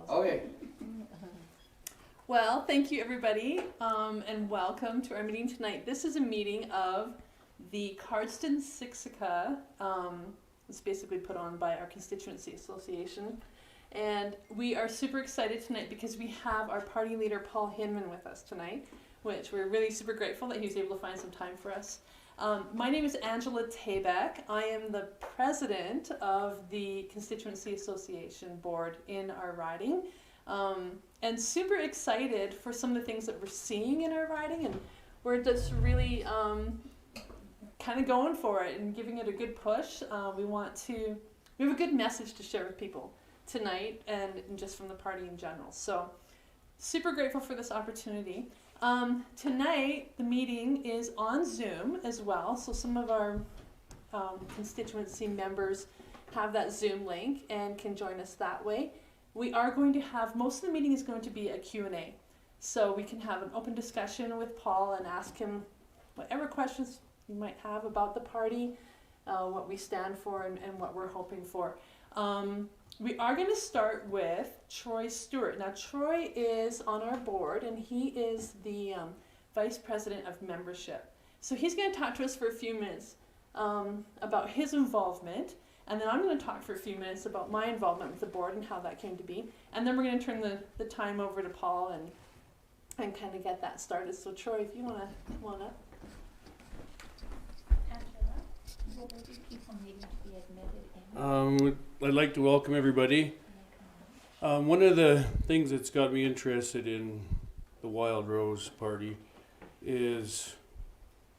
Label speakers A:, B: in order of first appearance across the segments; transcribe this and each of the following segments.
A: Okay.
B: Well, thank you everybody, and welcome to our meeting tonight. This is a meeting of the Cardston-Siksika. It's basically put on by our Constituency Association. And we are super excited tonight because we have our party leader, Paul Hinman, with us tonight, which we're really super grateful that he was able to find some time for us. My name is Angela Tabak. I am the president of the Constituency Association board in our riding. And super excited for some of the things that we're seeing in our riding, and we're just really kind of going for it and giving it a good push. We have a good message to share with people tonight and just from the party in general. So super grateful for this opportunity. Tonight the meeting is on Zoom as well, so some of our constituency members have that Zoom link and can join us that way. We are going to have, most of the meeting is going to be a Q&A. So we can have an open discussion with Paul and ask him whatever questions you might have about the party, what we stand for and what we're hoping for. We are going to start with Troy Stewart. Now Troy is on our board and he is the Vice President of Membership. So he's going to talk to us for a few minutes about his involvement. And then I'm going to talk for a few minutes about my involvement with the board and how that came to be. And then we're going to turn the time over to Paul and kind of get that started. So Troy, if you want to come on up.
C: Angela, will there be people needing to be admitted in?
D: I'd like to welcome everybody. One of the things that's got me interested in the Wildrose party is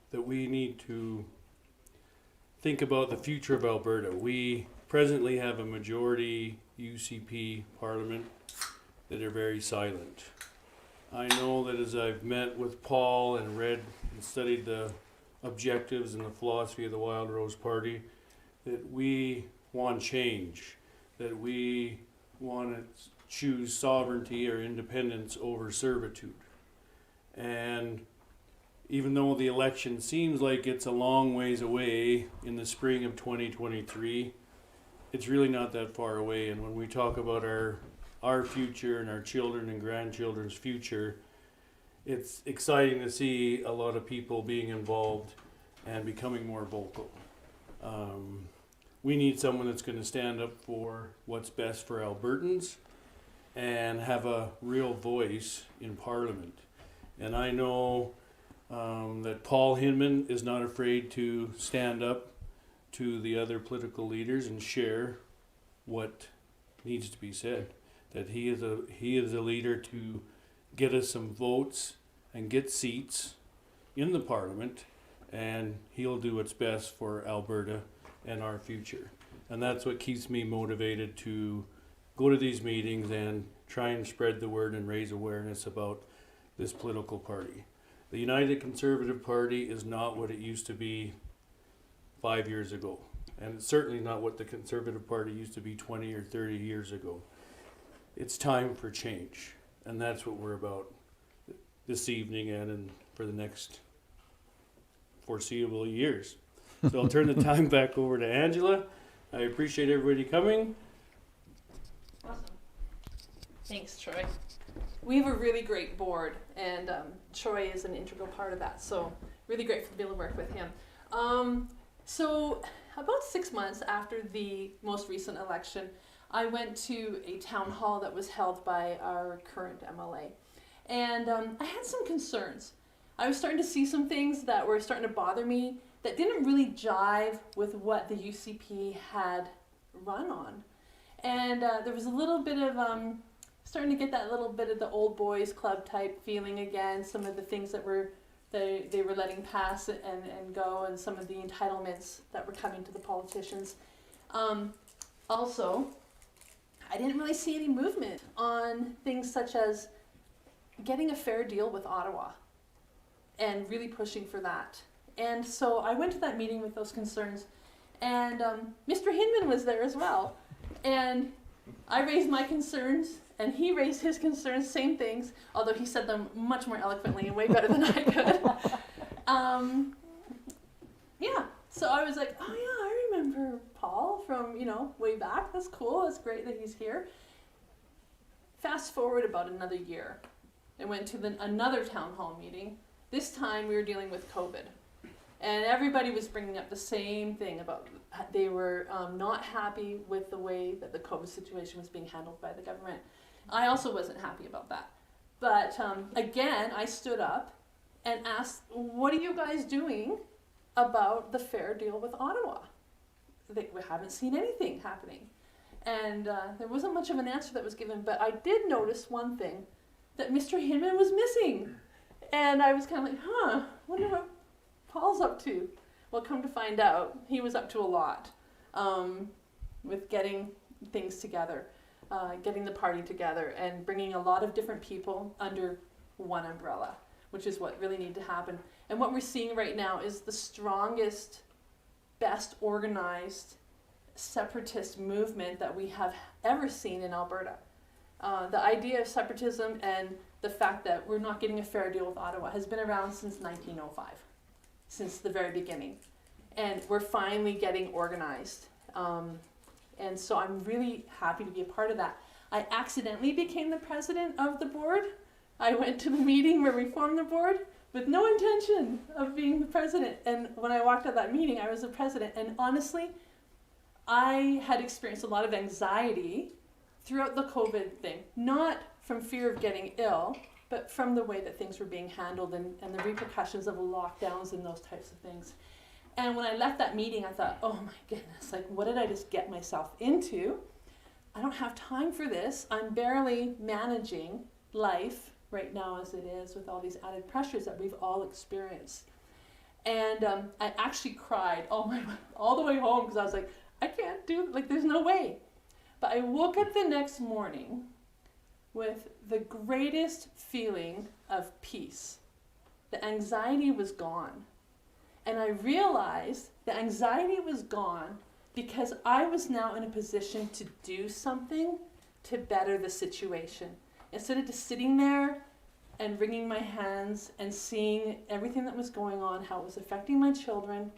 D: that we need to think about the future of Alberta. We presently have a majority UCP parliament that are very silent. I know that as I've met with Paul and read and studied the objectives and the philosophy of the Wildrose party, that we want change, that we want to choose sovereignty or independence over servitude. And even though the election seems like it's a long ways away in the spring of 2023, it's really not that far away. And when we talk about our future and our children and grandchildren's future, it's exciting to see a lot of people being involved and becoming more vocal. We need someone that's going to stand up for what's best for Albertans and have a real voice in Parliament. And I know that Paul Hinman is not afraid to stand up to the other political leaders and share what needs to be said. That he is a leader to get us some votes and get seats in the Parliament, and he'll do what's best for Alberta and our future. And that's what keeps me motivated to go to these meetings and try and spread the word and raise awareness about this political party. The United Conservative Party is not what it used to be 5 years ago. And it's certainly not what the Conservative Party used to be 20 or 30 years ago. It's time for change. And that's what we're about this evening and for the next foreseeable years. So I'll turn the time back over to Angela. I appreciate everybody coming.
B: Awesome. Thanks, Troy. We have a really great board, and Troy is an integral part of that, so really grateful to be able to work with him. So about 6 months after the most recent election, I went to a town hall that was held by our current MLA, and I had some concerns. I was starting to see some things that were starting to bother me that didn't really jive with what the UCP had run on. And there was a little bit of starting to get that little bit of the old boys club type feeling again, some of the things that they were letting pass and go, and some of the entitlements that were coming to the politicians. Also, I didn't really see any movement on things such as getting a fair deal with Ottawa and really pushing for that. And so I went to that meeting with those concerns, and Mr. Hinman was there as well. And I raised my concerns, and he raised his concerns, same things, although he said them much more eloquently and way better than I could. Yeah, so I was like, oh yeah, I remember Paul from, way back. That's cool. It's great that he's here. Fast forward about another year. I went to another town hall meeting. This time we were dealing with COVID. And everybody was bringing up the same thing about they were not happy with the way that the COVID situation was being handled by the government. I also wasn't happy about that. But again, I stood up and asked, what are you guys doing about the fair deal with Ottawa? We haven't seen anything happening. And there wasn't much of an answer that was given, but I did notice one thing, that Mr. Hinman was missing. And I was kind of like, wonder what Paul's up to. Well, come to find out, he was up to a lot with getting things together, getting the party together, and bringing a lot of different people under one umbrella, which is what really needed to happen. And what we're seeing right now is the strongest, best organized separatist movement that we have ever seen in Alberta. The idea of separatism and the fact that we're not getting a fair deal with Ottawa has been around since 1905, since the very beginning. And we're finally getting organized. And so I'm really happy to be a part of that. I accidentally became the president of the board. I went to the meeting where we formed the board with no intention of being the president. And when I walked out of that meeting, I was the president. And honestly, I had experienced a lot of anxiety throughout the COVID thing, not from fear of getting ill, but from the way that things were being handled and the repercussions of lockdowns and those types of things. And when I left that meeting, I thought, oh my goodness, like what did I just get myself into? I don't have time for this. I'm barely managing life right now as it is with all these added pressures that we've all experienced. And I actually cried all the way home because I was like, I can't do, like there's no way. But I woke up the next morning with the greatest feeling of peace. The anxiety was gone. And I realized the anxiety was gone because I was now in a position to do something to better the situation. Instead of just sitting there and wringing my hands and seeing everything that was going on, how it was affecting my children,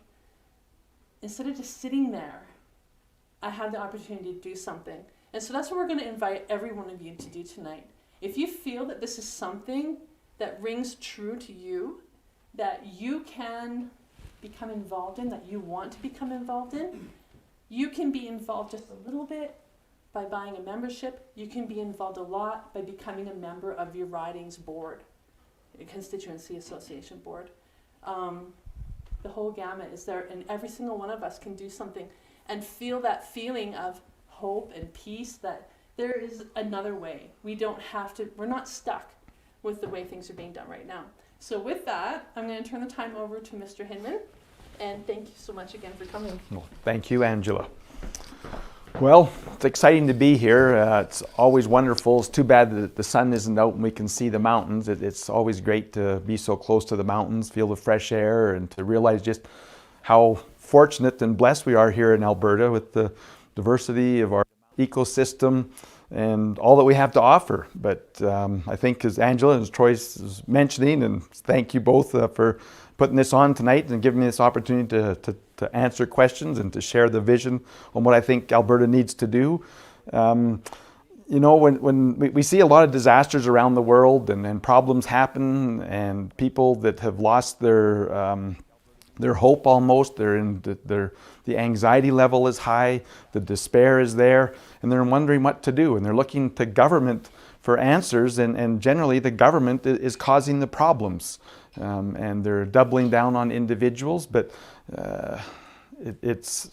B: instead of just sitting there, I had the opportunity to do something. And so that's what we're going to invite every one of you to do tonight. If you feel that this is something that rings true to you, that you can become involved in, that you want to become involved in, you can be involved just a little bit by buying a membership. You can be involved a lot by becoming a member of your riding's board, a Constituency Association board. The whole gamut is there, and every single one of us can do something and feel that feeling of hope and peace that there is another way. We don't have to, we're not stuck with the way things are being done right now. So with that, I'm going to turn the time over to Mr. Hinman, and thank you so much again for coming.
A: Well, thank you, Angela. Well, it's exciting to be here. It's always wonderful. It's too bad that the sun isn't out and we can see the mountains. It's always great to be so close to the mountains, feel the fresh air, and to realize just how fortunate and blessed we are here in Alberta with the diversity of our ecosystem and all that we have to offer. But I think as Angela and as Troy is mentioning, and thank you both for putting this on tonight and giving me this opportunity to answer questions and to share the vision on what I think Alberta needs to do. You know, when we see a lot of disasters around the world and problems happen and people that have lost their hope almost, the anxiety level is high, the despair is there, and they're wondering what to do, and they're looking to government for answers, and generally the government is causing the problems, and they're doubling down on individuals, but it's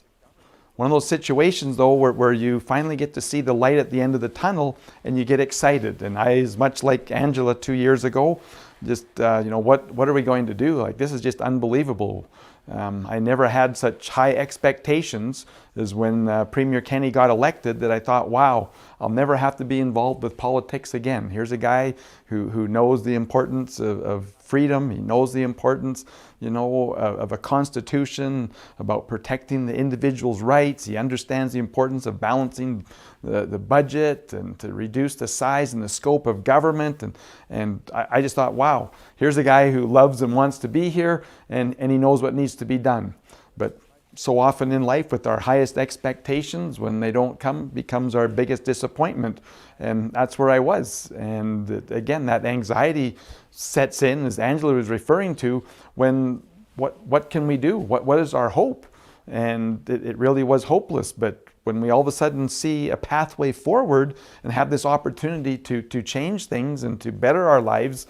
A: one of those situations though where you finally get to see the light at the end of the tunnel and you get excited. And I, as much like Angela 2 years ago, just you know, what are we going to do? Like, this is just unbelievable. I never had such high expectations as when Premier Kenney got elected, that I thought, wow, I'll never have to be involved with politics again. Here's a guy who knows the importance of freedom. He knows the importance, you know, of a constitution, about protecting the individual's rights. He understands the importance of balancing the budget and to reduce the size and the scope of government. And I just thought, wow, here's a guy who loves and wants to be here, and he knows what needs to be done. But so often in life with our highest expectations, when they don't come, becomes our biggest disappointment. And that's where I was. And again, that anxiety sets in, as Angela was referring to, when what can we do? What is our hope? And it really was hopeless. But when we all of a sudden see a pathway forward and have this opportunity to change things and to better our lives,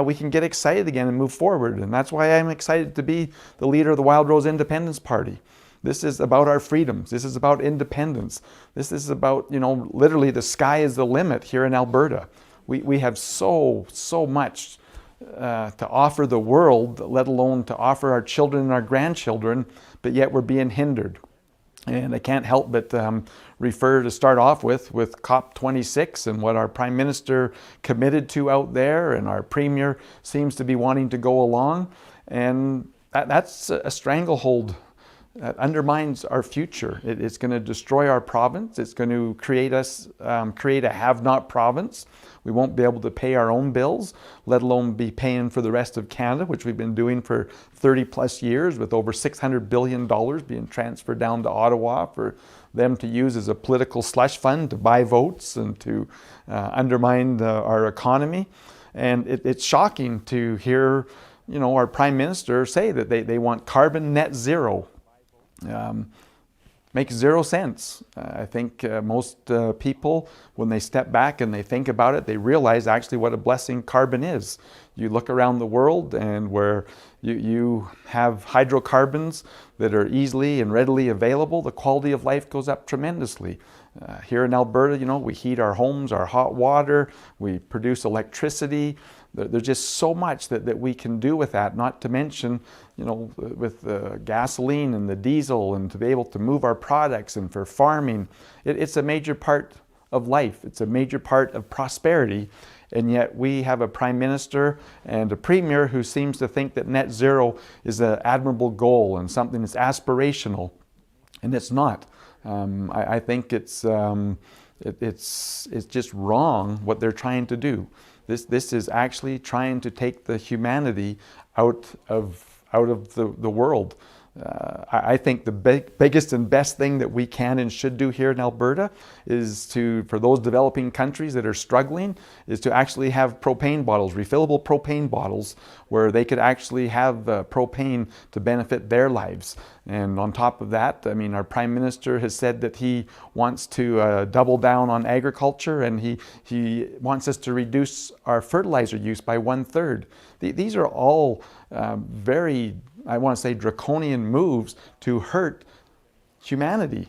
A: we can get excited again and move forward. And that's why I'm excited to be the leader of the Wildrose Independence Party. This is about our freedoms. This is about independence. This is about, literally the sky is the limit here in Alberta. We have so much to offer the world, let alone to offer our children and our grandchildren, but yet we're being hindered. And I can't help but refer to start off with COP26 and what our Prime Minister committed to out there, and our Premier seems to be wanting to go along. And that's a stranglehold that undermines our future. It's going to destroy our province. It's going to create a have-not province. We won't be able to pay our own bills, let alone be paying for the rest of Canada, which we've been doing for 30 plus years, with over $600 billion being transferred down to Ottawa for them to use as a political slush fund to buy votes and to undermine our economy. And it's shocking to hear, our Prime Minister say that they want carbon net zero. Makes zero sense. I think most people, when they step back and they think about it, they realize actually what a blessing carbon is. You look around the world, and where you have hydrocarbons that are easily and readily available, the quality of life goes up tremendously. Here in Alberta, we heat our homes, our hot water, we produce electricity. There's just so much that we can do with that, not to mention, with the gasoline and the diesel, and to be able to move our products, and for farming. It's a major part of life. It's a major part of prosperity. And yet we have a Prime Minister and a Premier who seems to think that net zero is an admirable goal and something that's aspirational. And it's not. I think it's just wrong what they're trying to do. This is actually trying to take the humanity out of the world. I think the biggest and best thing that we can and should do here in Alberta is for those developing countries that are struggling, is to actually have propane bottles, refillable propane bottles, where they could actually have propane to benefit their lives. And on top of that, our Prime Minister has said that he wants to double down on agriculture, and he wants us to reduce our fertilizer use by 1/3. These are all very, I want to say, draconian moves to hurt humanity.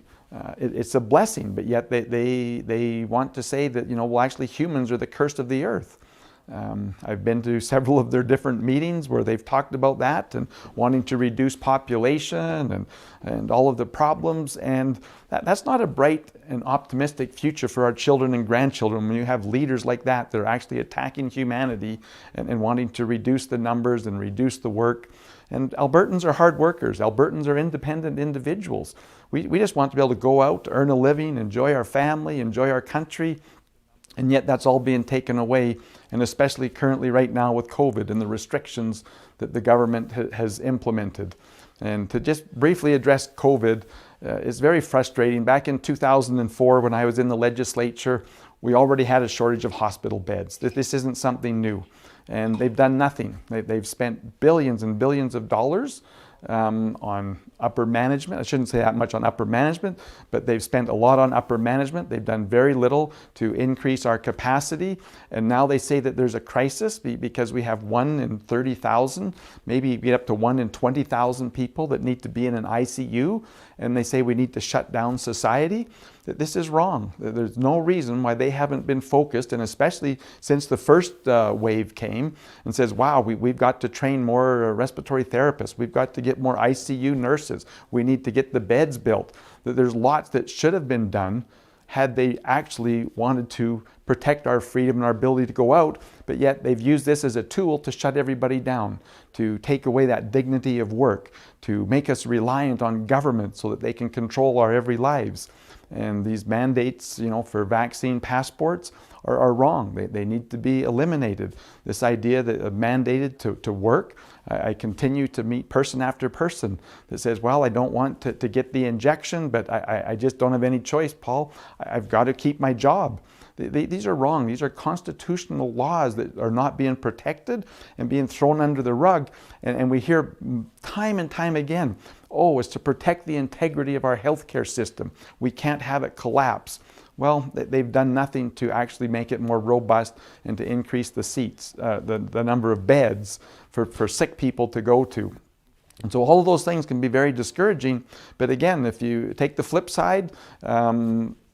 A: It's a blessing, but yet they want to say that, actually humans are the curse of the earth. I've been to several of their different meetings where they've talked about that and wanting to reduce population and all of the problems. And that's not a bright and optimistic future for our children and grandchildren when you have leaders like that are actually attacking humanity and wanting to reduce the numbers and reduce the work. And Albertans are hard workers. Albertans are independent individuals. We just want to be able to go out, earn a living, enjoy our family, enjoy our country. And yet that's all being taken away, and especially currently right now with COVID and the restrictions that the government has implemented. And to just briefly address COVID, it's very frustrating. Back in 2004, when I was in the legislature, we already had a shortage of hospital beds. This isn't something new. And they've done nothing. They've spent billions and billions of dollars on upper management. I shouldn't say that much on upper management, but they've spent a lot on upper management. They've done very little to increase our capacity. And now they say that there's a crisis because we have 1 in 30,000, maybe get up to 1 in 20,000 people that need to be in an ICU. And they say we need to shut down society. This is wrong. There's no reason why they haven't been focused, and especially since the first wave came and says, wow, we've got to train more respiratory therapists. We've got to get more ICU nurses. We need to get the beds built. There's lots that should have been done had they actually wanted to protect our freedom and our ability to go out, but yet they've used this as a tool to shut everybody down, to take away that dignity of work, to make us reliant on government so that they can control our every lives. And these mandates, for vaccine passports are wrong. They need to be eliminated. This idea that mandated to work, I continue to meet person after person that says, well, I don't want to get the injection, but I just don't have any choice, Paul. I've got to keep my job. These are wrong. These are constitutional laws that are not being protected and being thrown under the rug. And we hear time and time again, it's to protect the integrity of our healthcare system. We can't have it collapse. Well, they've done nothing to actually make it more robust and to increase the seats, the number of beds for sick people to go to. And so all of those things can be very discouraging. But again, if you take the flip side,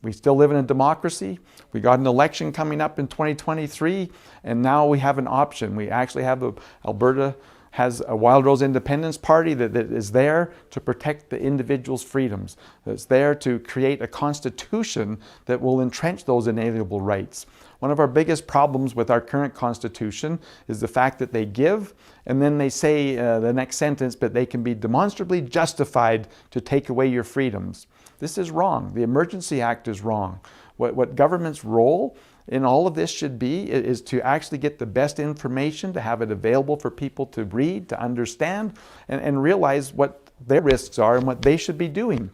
A: we still live in a democracy. We got an election coming up in 2023, and now we have an option. We actually have Alberta has a Wildrose Independence Party that is there to protect the individual's freedoms. That's there to create a constitution that will entrench those inalienable rights. One of our biggest problems with our current constitution is the fact that they give and then they say the next sentence, but they can be demonstrably justified to take away your freedoms. This is wrong. The Emergency Act is wrong. What government's role in all of this should be is to actually get the best information, to have it available for people to read, to understand, and realize what their risks are and what they should be doing.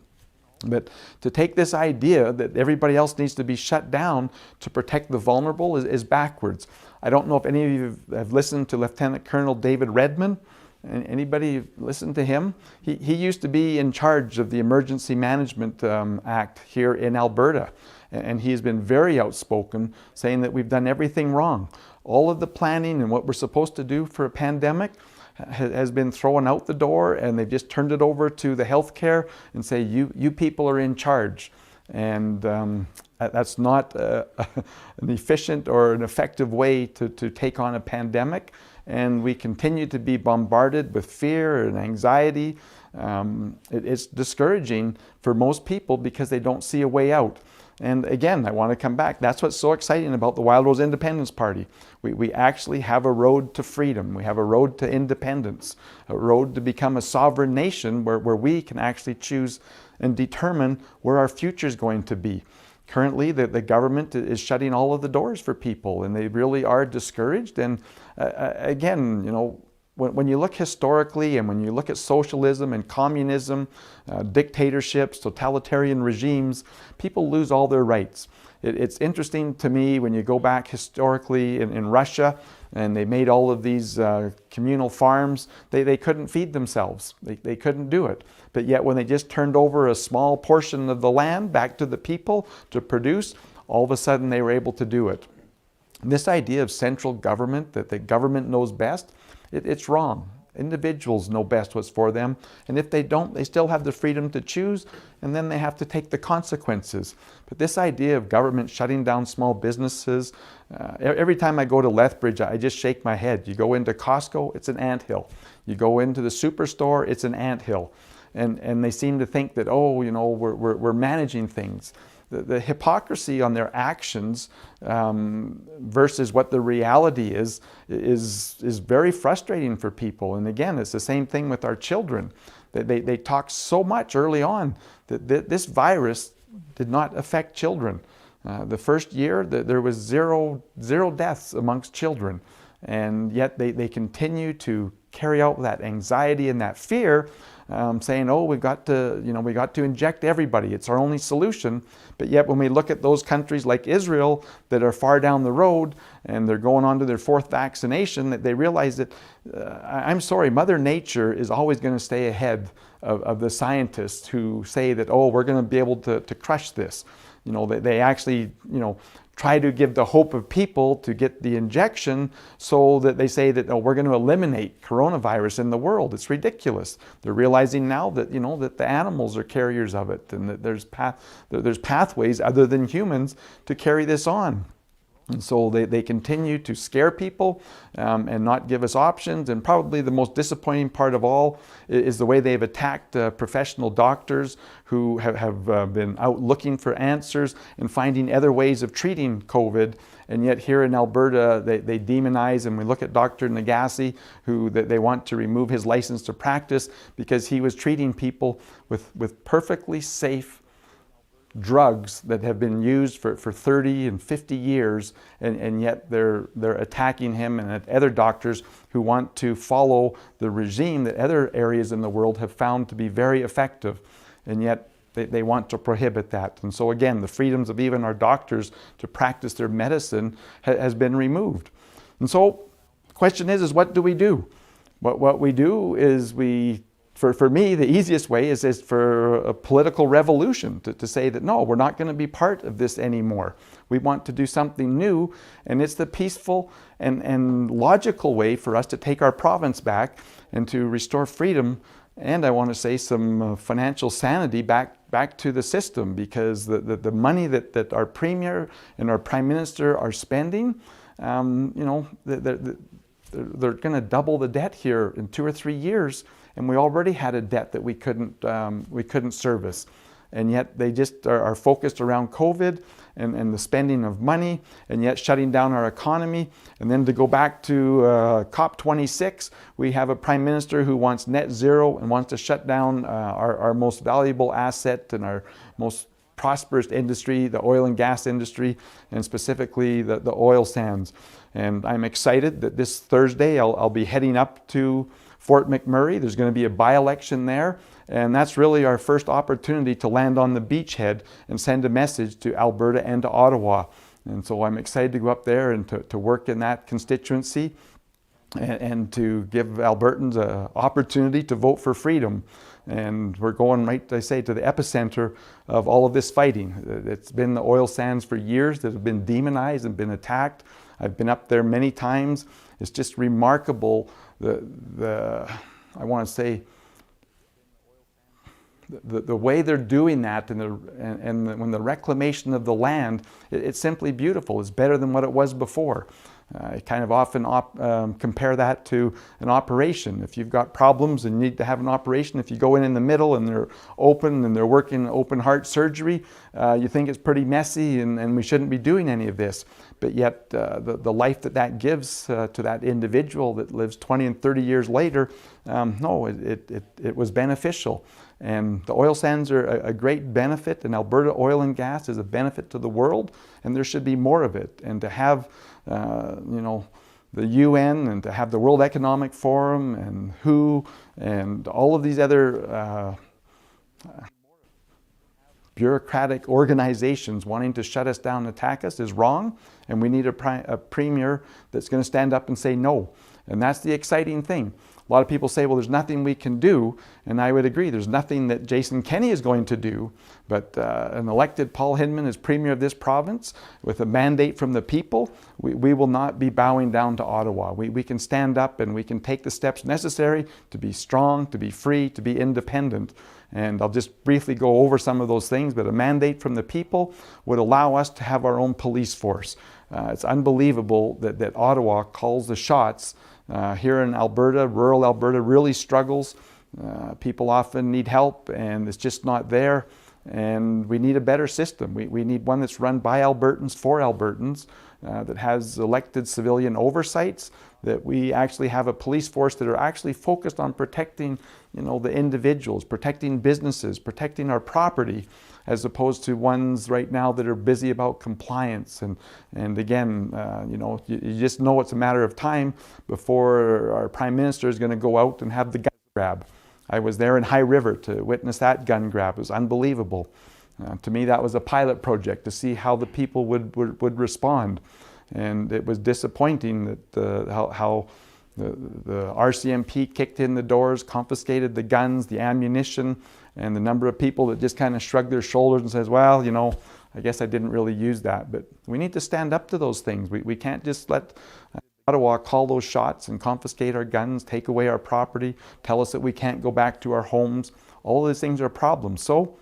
A: But to take this idea that everybody else needs to be shut down to protect the vulnerable is backwards. I don't know if any of you have listened to Lieutenant Colonel David Redman. Anybody listen to him? He used to be in charge of the Emergency Management Act here in Alberta. And he's been very outspoken, saying that we've done everything wrong. All of the planning and what we're supposed to do for a pandemic has been thrown out the door, and they've just turned it over to the healthcare and say, you people are in charge. And that's not an efficient or an effective way to take on a pandemic. And we continue to be bombarded with fear and anxiety. It's discouraging for most people because they don't see a way out. And again, I want to come back. That's what's so exciting about the Wildrose Independence Party. We actually have a road to freedom. We have a road to independence, a road to become a sovereign nation where we can actually choose and determine where our future is going to be. Currently, the government is shutting all of the doors for people, and they really are discouraged. And again, when you look historically and when you look at socialism and communism, dictatorships, totalitarian regimes, people lose all their rights. It's interesting to me when you go back historically in Russia, and they made all of these communal farms, they couldn't feed themselves. They couldn't do it. But yet when they just turned over a small portion of the land back to the people to produce, all of a sudden they were able to do it. This idea of central government, that the government knows best, it's wrong. Individuals know best what's for them, and if they don't, they still have the freedom to choose, and then they have to take the consequences. But this idea of government shutting down small businesses, every time I go to Lethbridge, I just shake my head. You go into Costco, it's an anthill. You go into the superstore, it's an anthill. And they seem to think that, we're managing things. The hypocrisy on their actions versus what the reality is very frustrating for people. And again, it's the same thing with our children. They talk so much early on that this virus did not affect children. The first year, there was zero deaths amongst children. And yet they continue to carry out that anxiety and that fear, saying, we've got to inject everybody. It's our only solution. But yet when we look at those countries like Israel that are far down the road and they're going on to their 4th vaccination, that they realize that, I'm sorry, Mother Nature is always going to stay ahead of the scientists who say that, we're going to be able to crush this. They actually, try to give the hope of people to get the injection so that they say that, we're going to eliminate coronavirus in the world. It's ridiculous. They're realizing now that, that the animals are carriers of it, and that there's pathways other than humans to carry this on. And so they continue to scare people and not give us options. And probably the most disappointing part of all is the way they've attacked professional doctors who have been out looking for answers and finding other ways of treating COVID. And yet here in Alberta, they demonize, and we look at Dr. Nagassi, who they want to remove his license to practice because he was treating people with perfectly safe drugs that have been used for 30 and 50 years, and yet they're attacking him and other doctors who want to follow the regime that other areas in the world have found to be very effective, and yet they want to prohibit that. And so again, the freedoms of even our doctors to practice their medicine has been removed. And so the question is what do we do? What we do is for me, the easiest way is for a political revolution to say that no, we're not going to be part of this anymore. We want to do something new, and it's the peaceful and logical way for us to take our province back and to restore freedom, and I want to say some financial sanity back to the system, because the money that our Premier and our Prime Minister are spending, they're going to double the debt here in 2 or 3 years, and we already had a debt that we couldn't service, and yet they just are focused around COVID and the spending of money, and yet shutting down our economy. And then to go back to COP26, we have a Prime Minister who wants net zero and wants to shut down our most valuable asset and our most prosperous industry, the oil and gas industry, and specifically the oil sands. And I'm excited that this Thursday I'll be heading up to Fort McMurray. There's going to be a by-election there, and that's really our first opportunity to land on the beachhead and send a message to Alberta and to Ottawa. And so I'm excited to go up there and to work in that constituency and to give Albertans an opportunity to vote for freedom. And we're going right, I say, to the epicenter of all of this fighting. It's been the oil sands for years that have been demonized and been attacked. I've been up there many times. It's just remarkable I want to say the way they're doing that, and when the reclamation of the land, it's simply beautiful. It's better than what it was before. I kind of often compare that to an operation. If you've got problems and you need to have an operation, if you go in the middle and they're open and they're working open heart surgery, you think it's pretty messy and we shouldn't be doing any of this. But yet the life that gives to that individual that lives 20 and 30 years later, no, it was beneficial. And the oil sands are a great benefit, and Alberta oil and gas is a benefit to the world, and there should be more of it. And to have the UN and to have the World Economic Forum and WHO and all of these other bureaucratic organizations wanting to shut us down and attack us is wrong, and we need a premier that's going to stand up and say no. And that's the exciting thing. A lot of people say, well, there's nothing we can do, and I would agree. There's nothing that Jason Kenney is going to do, but an elected Paul Hinman as Premier of this province with a mandate from the people, we will not be bowing down to Ottawa. We can stand up and we can take the steps necessary to be strong, to be free, to be independent. And I'll just briefly go over some of those things, but a mandate from the people would allow us to have our own police force. It's unbelievable that Ottawa calls the shots. Here in Alberta, rural Alberta really struggles. People often need help and it's just not there. And we need a better system. We need one that's run by Albertans for Albertans, that has elected civilian oversights, that we actually have a police force that are actually focused on protecting, the individuals, protecting businesses, protecting our property, as opposed to ones right now that are busy about compliance. And again, you just know it's a matter of time before our Prime Minister is going to go out and have the gun grab. I was there in High River to witness that gun grab. It was unbelievable. To me, that was a pilot project to see how the people would respond. And it was disappointing that how the RCMP kicked in the doors, confiscated the guns, the ammunition, and the number of people that just kind of shrugged their shoulders and says, well, I guess I didn't really use that. But we need to stand up to those things. We can't just let Ottawa call those shots and confiscate our guns, take away our property, tell us that we can't go back to our homes. All of these things are problems. So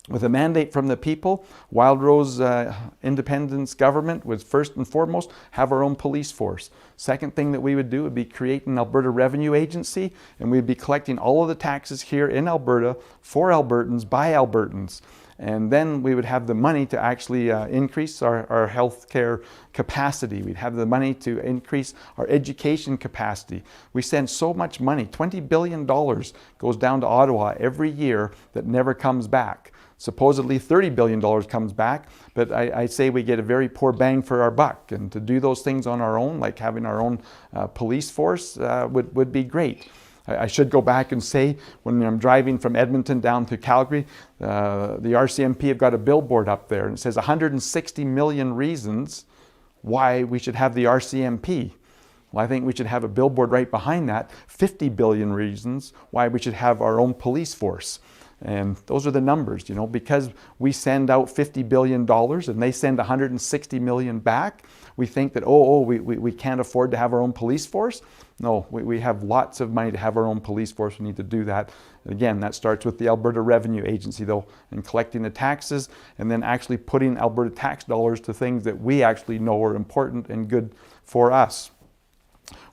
A: with a mandate from the people, Wildrose independence government would first and foremost have our own police force. Second thing that we would do would be create an Alberta Revenue Agency, and we'd be collecting all of the taxes here in Alberta for Albertans by Albertans. And then we would have the money to actually increase our healthcare capacity. We'd have the money to increase our education capacity. We send so much money, $20 billion goes down to Ottawa every year that never comes back. Supposedly $30 billion comes back, but I say we get a very poor bang for our buck. And to do those things on our own, like having our own police force, would be great. I should go back and say, when I'm driving from Edmonton down to Calgary, the RCMP have got a billboard up there, and it says 160 million reasons why we should have the RCMP. Well, I think we should have a billboard right behind that, 50 billion reasons why we should have our own police force. And those are the numbers, you know, because we send out $50 billion and they send 160 million back, we think that, we can't afford to have our own police force. No, we have lots of money to have our own police force. We need to do that. Again, that starts with the Alberta Revenue Agency, though, and collecting the taxes and then actually putting Alberta tax dollars to things that we actually know are important and good for us.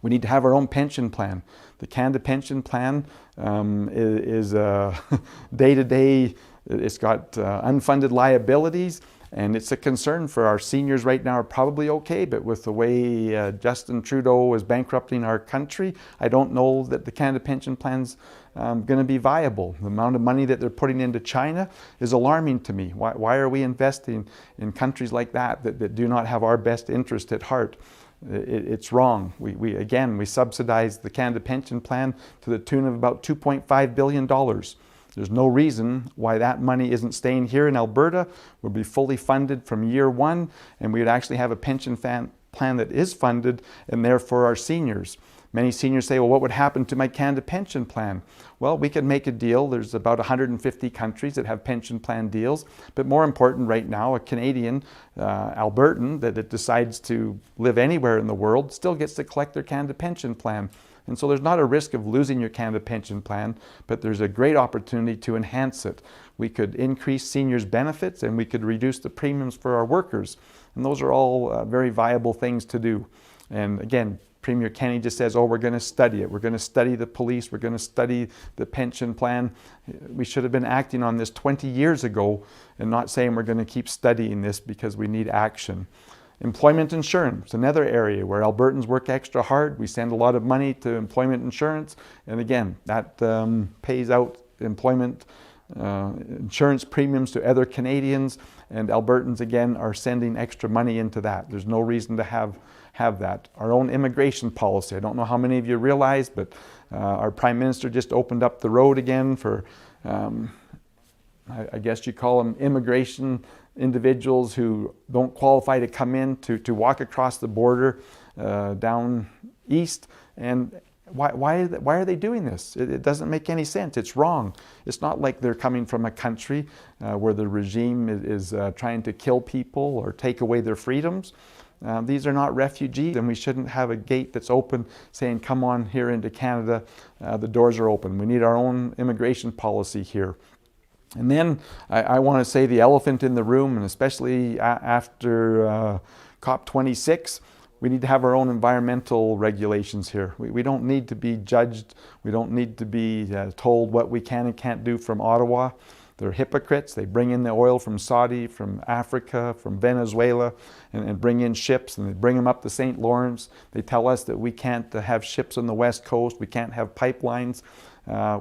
A: We need to have our own pension plan. The Canada Pension Plan is day-to-day, it's got unfunded liabilities, and it's a concern for our seniors right now are probably okay, but with the way Justin Trudeau is bankrupting our country, I don't know that the Canada Pension Plan's going to be viable. The amount of money that they're putting into China is alarming to me. Why are we investing in countries like that do not have our best interest at heart? It's wrong. We subsidize the Canada Pension Plan to the tune of about $2.5 billion. There's no reason why that money isn't staying here in Alberta. We'll be fully funded from year one, and we would actually have a pension plan that is funded and there for our seniors. Many seniors say, well, what would happen to my Canada Pension Plan? Well, we could make a deal. There's about 150 countries that have pension plan deals. But more important right now, a Canadian, Albertan, that decides to live anywhere in the world still gets to collect their Canada Pension Plan. And so there's not a risk of losing your Canada Pension Plan, but there's a great opportunity to enhance it. We could increase seniors' benefits and we could reduce the premiums for our workers. And those are all very viable things to do. And again, Premier Kenney just says, we're going to study it. We're going to study the police. We're going to study the pension plan. We should have been acting on this 20 years ago and not saying we're going to keep studying this because we need action. Employment insurance, another area where Albertans work extra hard. We send a lot of money to employment insurance. And again, that pays out employment insurance premiums to other Canadians. And Albertans, again, are sending extra money into that. There's no reason to have that. Our own immigration policy. I don't know how many of you realize, but our Prime Minister just opened up the road again for, I guess you call them immigration individuals who don't qualify to come in to walk across the border down east. And why are they doing this? It doesn't make any sense. It's wrong. It's not like they're coming from a country where the regime is trying to kill people or take away their freedoms. These are not refugees, and we shouldn't have a gate that's open saying, come on here into Canada, the doors are open. We need our own immigration policy here. And then I want to say the elephant in the room, and especially after COP26, we need to have our own environmental regulations here. We don't need to be judged. We don't need to be told what we can and can't do from Ottawa. They're hypocrites. They bring in the oil from Saudi, from Africa, from Venezuela, and bring in ships, and they bring them up the St. Lawrence. They tell us that we can't have ships on the West Coast. We can't have pipelines.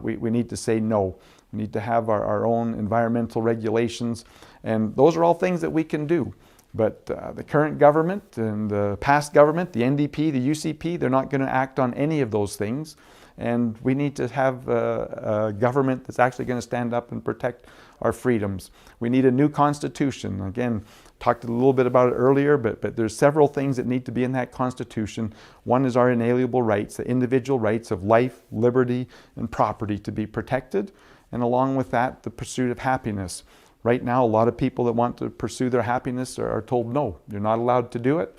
A: We need to say no. We need to have our own environmental regulations. And those are all things that we can do. But the current government and the past government, the NDP, the UCP, they're not going to act on any of those things. And we need to have a government that's actually going to stand up and protect our freedoms. We need a new constitution. Again, talked a little bit about it earlier, but there's several things that need to be in that constitution. One is our inalienable rights, the individual rights of life, liberty, and property to be protected. And along with that, the pursuit of happiness. Right now, a lot of people that want to pursue their happiness are told, no, you're not allowed to do it.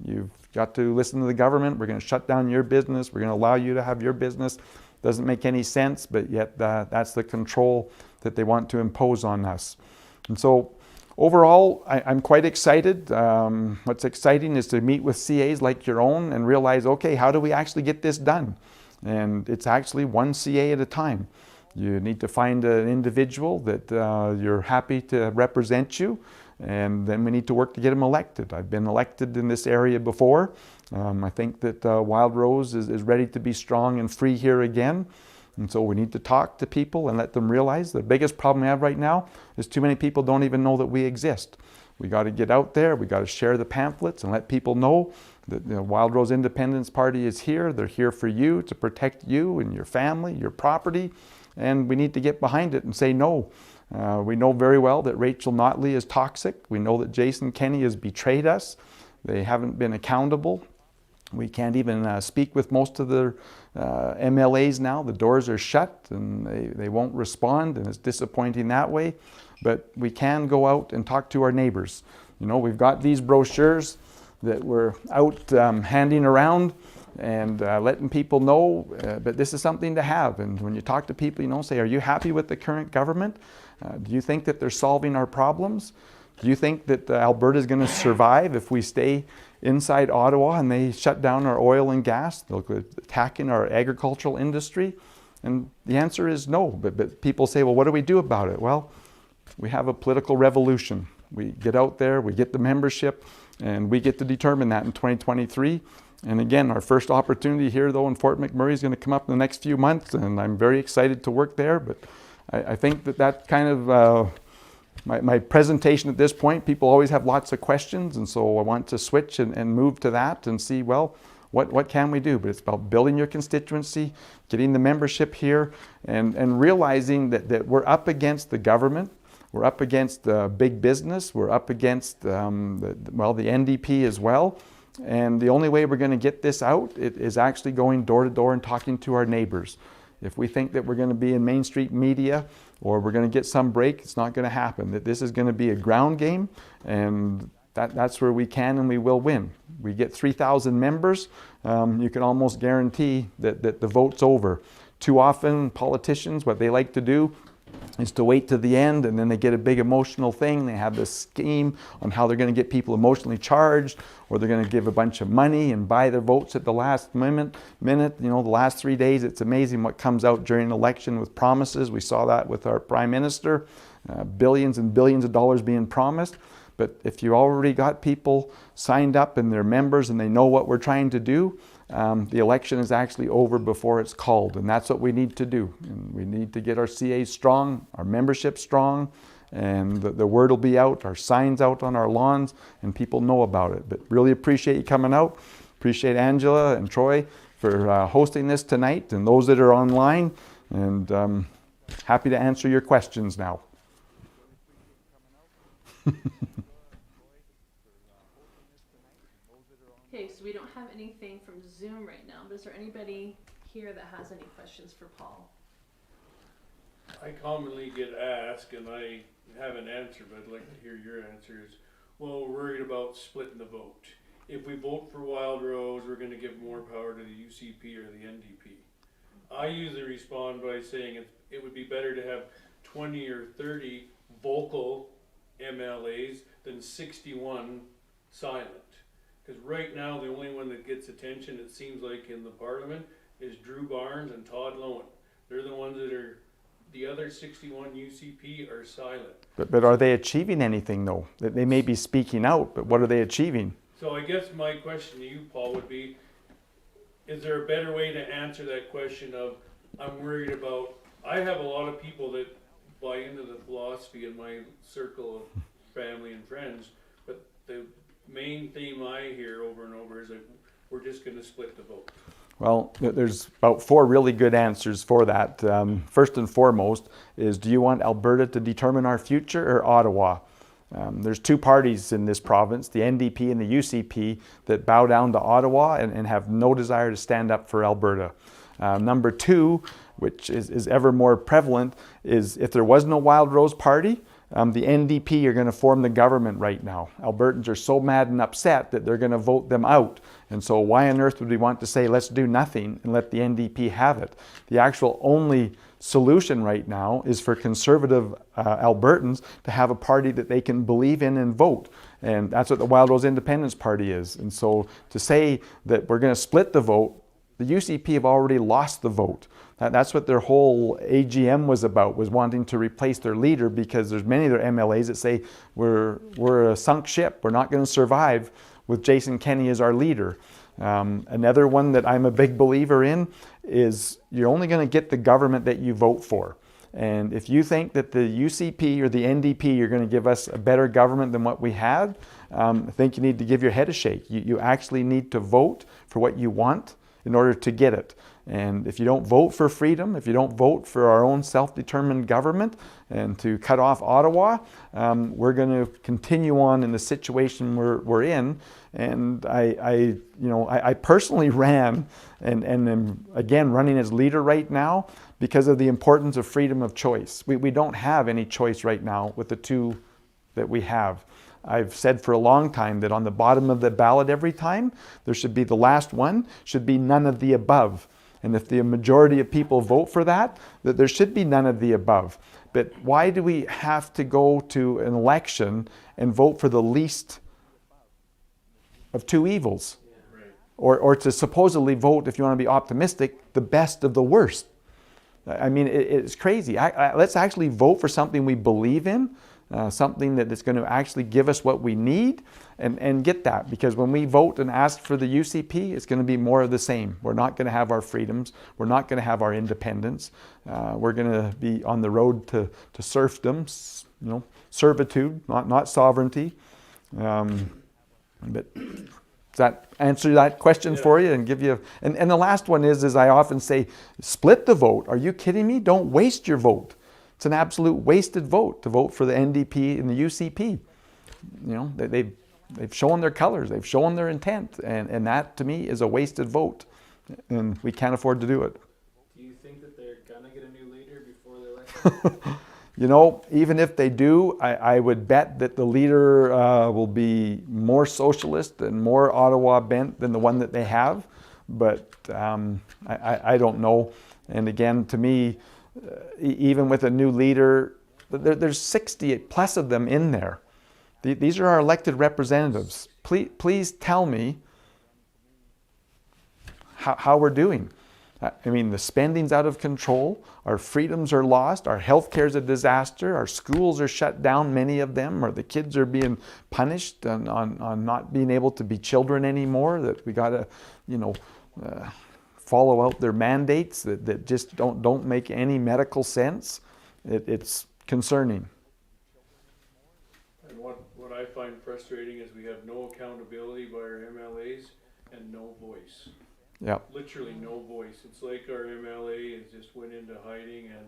A: You've got to listen to the government. We're going to shut down your business. We're going to allow you to have your business. Doesn't make any sense, but yet that's the control that they want to impose on us. And so overall, I'm quite excited. What's exciting is to meet with CAs like your own and realize, okay, how do we actually get this done? And it's actually one CA at a time. You need to find an individual that you're happy to represent you, and then we need to work to get them elected. I've been elected in this area before. I think that Wildrose is ready to be strong and free here again. And so we need to talk to people and let them realize the biggest problem we have right now is too many people don't even know that we exist. We got to get out there, we got to share the pamphlets and let people know that the Wildrose Independence Party is here. They're here for you, to protect you and your family, your property, and we need to get behind it and say no. We know very well that Rachel Notley is toxic. We know that Jason Kenney has betrayed us. They haven't been accountable. We can't even speak with most of the MLAs now. The doors are shut and they won't respond, and it's disappointing that way. But we can go out and talk to our neighbors. You know, we've got these brochures that we're out handing around and letting people know, but this is something to have. And when you talk to people, you know, say, are you happy with the current government? Do you think that they're solving our problems? Do you think that Alberta is going to survive if we stay inside Ottawa and they shut down our oil and gas? They'll go attacking our agricultural industry. And the answer is no. But people say, well, what do we do about it? Well, we have a political revolution. We get out there, we get the membership, and we get to determine that in 2023. And again, our first opportunity here, though, in Fort McMurray is going to come up in the next few months, and I'm very excited to work there. But I think that kind of my presentation at this point, people always have lots of questions, and so I want to switch and move to that and see, well, what can we do? But it's about building your constituency, getting the membership here, and realizing that we're up against the government. We're up against big business. We're up against, the NDP as well. And the only way we're going to get this out is actually going door to door and talking to our neighbors. If we think that we're going to be in Main Street media or we're going to get some break, it's not going to happen. That this is going to be a ground game, and that's where we can and we will win. We get 3,000 members, you can almost guarantee that the vote's over. Too often, politicians, what they like to do is to wait to the end, and then they get a big emotional thing. They have this scheme on how they're going to get people emotionally charged, or they're going to give a bunch of money and buy their votes at the last minute. You know, the last 3 days, it's amazing what comes out during an election with promises. We saw that with our Prime Minister, billions and billions of dollars being promised. But if you already got people signed up and they're members and they know what we're trying to do, the election is actually over before it's called, and that's what we need to do. And we need to get our CAs strong, our membership strong, and the word will be out, our signs out on our lawns, and people know about it. But really appreciate you coming out. Appreciate Angela and Troy for hosting this tonight, and those that are online, and happy to answer your questions now.
B: Okay, so we don't have anything from Zoom right now, but is there anybody here that has any questions for Paul?
D: I commonly get asked, and I have an answer, but I'd like to hear your answers. Well, we're worried about splitting the vote. If we vote for Wildrose, we're going to give more power to the UCP or the NDP. I usually respond by saying it would be better to have 20 or 30 vocal MLAs than 61 silent. Because right now, the only one that gets attention, it seems like, in the parliament is Drew Barnes and Todd Lowen. They're the ones that are, the other 61 UCP are silent.
A: But are they achieving anything, though? They may be speaking out, but what are they achieving?
D: So I guess my question to you, Paul, would be, is there a better way to answer that question of, I'm worried about, I have a lot of people that buy into the philosophy in my circle of family and friends, but the main theme I hear over and over is that we're just going to split the vote.
A: Well, there's about 4 really good answers for that. First and foremost is, do you want Alberta to determine our future or Ottawa? There's 2 parties in this province, the NDP and the UCP, that bow down to Ottawa and have no desire to stand up for Alberta. Number 2, which is ever more prevalent, is if there was no Wildrose party, the NDP are going to form the government right now. Albertans are so mad and upset that they're going to vote them out. And so why on earth would we want to say, let's do nothing and let the NDP have it? The actual only solution right now is for conservative Albertans to have a party that they can believe in and vote. And that's what the Wildrose Independence Party is. And so to say that we're going to split the vote, the UCP have already lost the vote. That's what their whole AGM was about, was wanting to replace their leader, because there's many of their MLAs that say we're a sunk ship. We're not going to survive with Jason Kenney as our leader. Another one that I'm a big believer in is you're only going to get the government that you vote for. And if you think that the UCP or the NDP are going to give us a better government than what we had, I think you need to give your head a shake. You actually need to vote for what you want in order to get it. And if you don't vote for freedom, if you don't vote for our own self-determined government and to cut off Ottawa, we're going to continue on in the situation we're in. And I personally ran and am again running as leader right now because of the importance of freedom of choice. We don't have any choice right now with the two that we have. I've said for a long time that on the bottom of the ballot every time, there should be the last one, should be none of the above. And if the majority of people vote for that there should be none of the above. But why do we have to go to an election and vote for the least of two evils? Or to supposedly vote, if you want to be optimistic, the best of the worst? I mean, it's crazy. Let's actually vote for something we believe in, something that is going to actually give us what we need, and get that. Because when we vote and ask for the UCP, it's going to be more of the same. We're not going to have our freedoms. We're not going to have our independence. We're going to be on the road to serfdom, servitude, not sovereignty. But does that answer that question for you and give you? And the last one is I often say, split the vote. Are you kidding me? Don't waste your vote. It's an absolute wasted vote to vote for the NDP and the UCP. They've shown their colors. They've shown their intent, and that to me is a wasted vote, and we can't afford to do it.
E: Do you think that they're gonna get a new leader before the election?
A: Even if they do, I would bet that the leader will be more socialist and more Ottawa bent than the one that they have. But I don't know. And again, to me, even with a new leader, there's 60 plus of them in there. These are our elected representatives. Please tell me how we're doing. I mean, the spending's out of control. Our freedoms are lost. Our healthcare is a disaster. Our schools are shut down, many of them, or the kids are being punished on not being able to be children anymore. That we got to, follow out their mandates that just don't make any medical sense. It's concerning.
D: And what I find frustrating is we have no accountability by our MLAs and no voice.
A: Yeah.
D: Literally no voice. It's like our MLA has just went into hiding and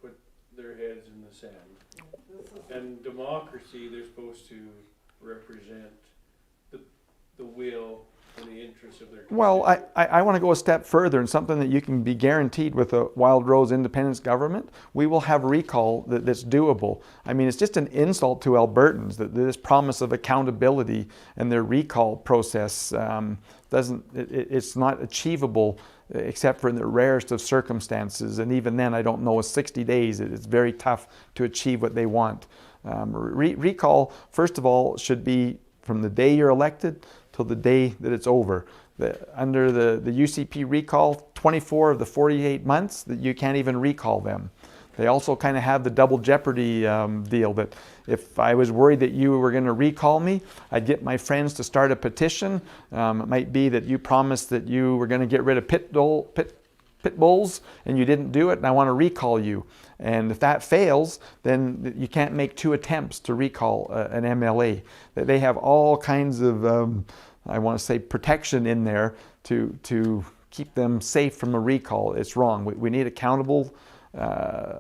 D: put their heads in the sand. And democracy, they're supposed to represent the will and the interests of their country.
A: Well, I want to go a step further, and something that you can be guaranteed with a Wildrose independence government, we will have recall that's doable. I mean, it's just an insult to Albertans that this promise of accountability and their recall process it's not achievable except for in the rarest of circumstances. And even then, I don't know, 60 days, it's very tough to achieve what they want. Recall, first of all, should be from the day you're elected till the day that it's over. Under the UCP recall, 24 of the 48 months that you can't even recall them. They also kind of have the double jeopardy deal that if I was worried that you were going to recall me, I'd get my friends to start a petition. It might be that you promised that you were going to get rid of pit bulls and you didn't do it, and I want to recall you. And if that fails, then you can't make two attempts to recall an MLA. They have all kinds of, I want to say, protection in there to keep them safe from a recall. It's wrong. We need accountable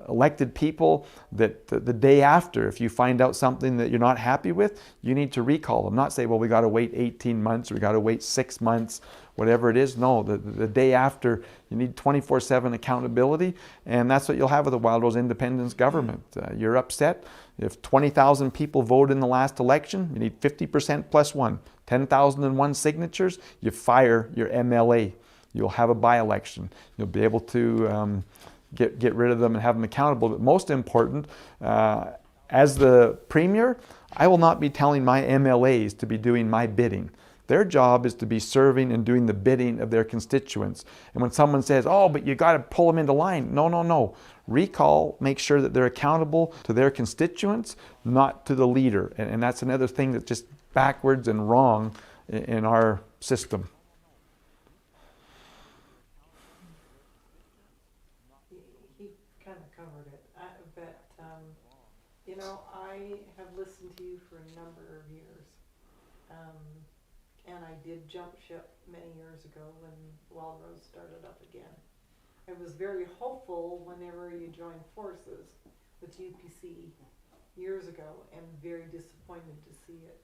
A: elected people that the day after, if you find out something that you're not happy with, you need to recall them. Not say, well, we got to wait 18 months, or we got to wait 6 months, whatever it is. No, the day after, you need 24/7 accountability, and that's what you'll have with the Wildrose independence government. You're upset. If 20,000 people vote in the last election, you need 50% plus one. 10,001 signatures, you fire your MLA. You'll have a by-election. You'll be able to get rid of them and have them accountable. But most important, as the Premier, I will not be telling my MLAs to be doing my bidding. Their job is to be serving and doing the bidding of their constituents. And when someone says, oh, but you got to pull them into line. No. Recall, make sure that they're accountable to their constituents, not to the leader. And that's another thing that's just backwards and wrong in our system.
F: know, I have listened to you for a number of years. And I did jump ship many years ago when Wildrose started up again. I was very hopeful whenever you joined forces with UPC years ago, and very disappointed to see it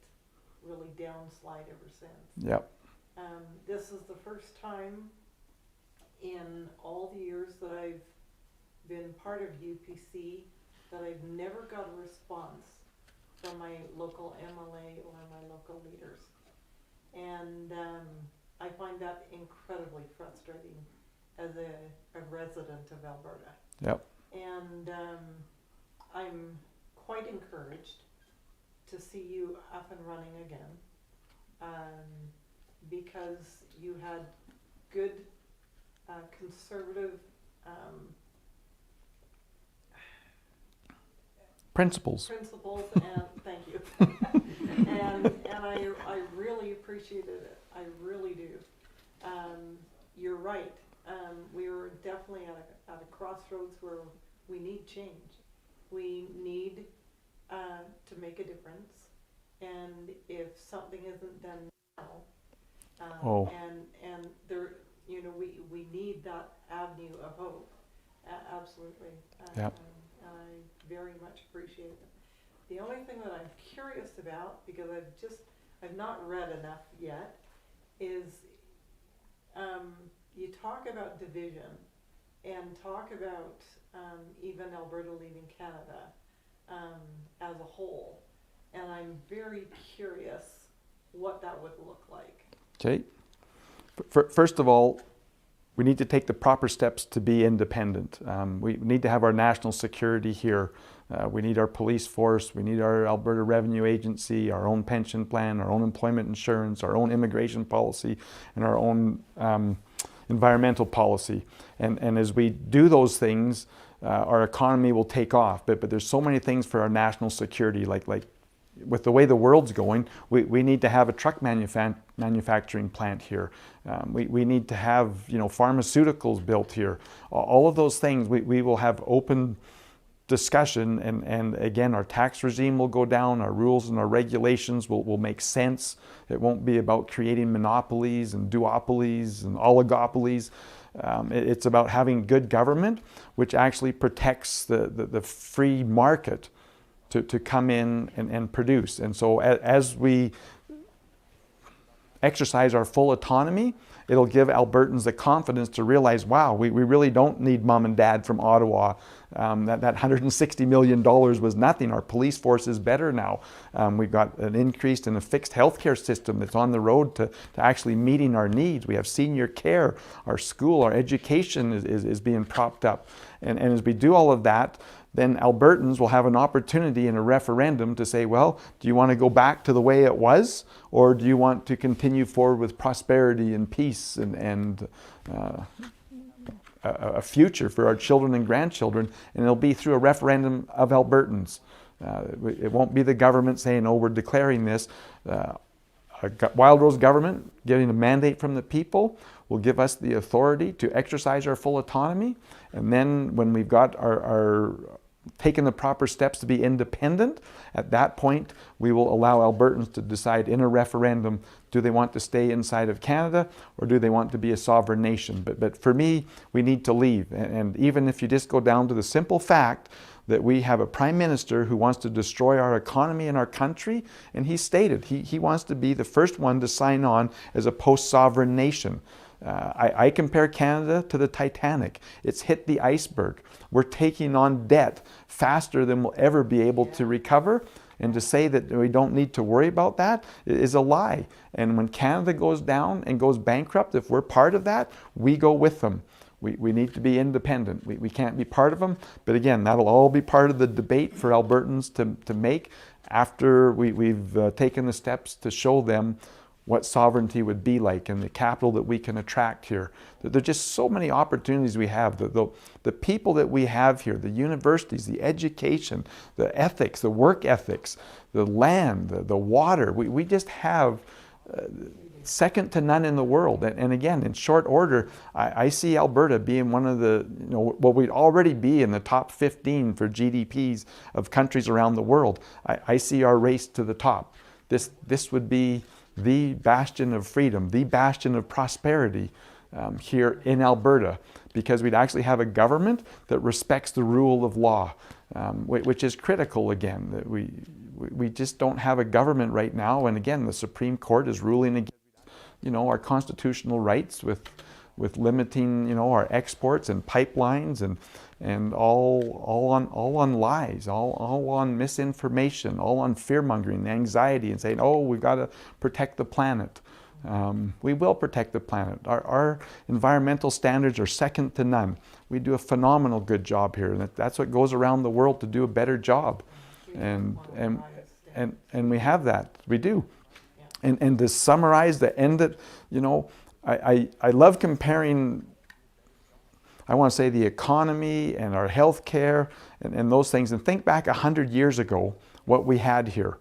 F: really downslide ever since.
A: Yep.
F: This is the first time in all the years that I've been part of UPC that I've never got a response from my local MLA or my local leaders. And I find that incredibly frustrating as a resident of Alberta.
A: Yep.
F: And I'm quite encouraged to see you up and running again, because you had good conservative
A: Principles.
F: and thank you. and I really appreciated it. I really do. You're right. We were definitely at a crossroads where we need change. We need to make a difference. And if something isn't done now, and there, you know, we need that avenue of hope. Absolutely.
A: Yep.
F: I very much appreciate it. The only thing that I'm curious about, because I've not read enough yet, is you talk about division and talk about even Alberta leaving Canada as a whole, and I'm very curious what that would look like.
A: Okay. First of all, we need to take the proper steps to be independent. We need to have our national security here. We need our police force. We need our Alberta Revenue Agency, our own pension plan, our own employment insurance, our own immigration policy, and our own environmental policy. And as we do those things, our economy will take off. But there's so many things for our national security, like with the way the world's going, we need to have a truck manufacturing plant here. We need to have, you know, pharmaceuticals built here. All of those things, we will have open discussion, and again, our tax regime will go down, our rules and our regulations will make sense. It won't be about creating monopolies and duopolies and oligopolies. It's about having good government, which actually protects the free market to come in and produce. And so as we exercise our full autonomy, it'll give Albertans the confidence to realize, wow, we really don't need mom and dad from Ottawa. That $160 million was nothing. Our police force is better now. We've got an increased and a fixed healthcare system that's on the road to actually meeting our needs. We have senior care, our school, our education is being propped up. And as we do all of that, then Albertans will have an opportunity in a referendum to say, well, do you want to go back to the way it was? Or do you want to continue forward with prosperity and peace and a future for our children and grandchildren? And it'll be through a referendum of Albertans. It won't be the government saying, oh, we're declaring this. Wildrose government, getting a mandate from the people, will give us the authority to exercise our full autonomy. And then when we've got our taken the proper steps to be independent, at that point we will allow Albertans to decide in a referendum, do they want to stay inside of Canada or do they want to be a sovereign nation? But for me, we need to leave. And even if you just go down to the simple fact that we have a prime minister who wants to destroy our economy and our country, and he stated he wants to be the first one to sign on as a post-sovereign nation. I compare Canada to the Titanic. It's hit the iceberg. We're taking on debt faster than we'll ever be able to recover. And to say that we don't need to worry about that is a lie. And when Canada goes down and goes bankrupt, if we're part of that, we go with them. We need to be independent. We can't be part of them. But again, that'll all be part of the debate for Albertans to make after we've taken the steps to show them what sovereignty would be like and the capital that we can attract here. There are just so many opportunities we have. The people that we have here, the universities, the education, the ethics, the work ethics, the land, the water. We just have second to none in the world. And again, in short order, I see Alberta being one of the, well, we'd already be in the top 15 for GDPs of countries around the world. I see our race to the top. This would be the bastion of freedom, the bastion of prosperity here in Alberta, because we'd actually have a government that respects the rule of law, which is critical again. That we just don't have a government right now, and again, the Supreme Court is ruling against our constitutional rights with limiting our exports and pipelines and all on lies, all on misinformation, all on fear mongering, anxiety, and saying, oh, we've got to protect the planet. We will protect the planet. Our environmental standards are second to none. We do a phenomenal good job here, and that's what goes around the world to do a better job. And we have that. We do. And to summarize, to end it, I love comparing, I want to say, the economy and our health care and those things, and think back 100 years ago what we had here.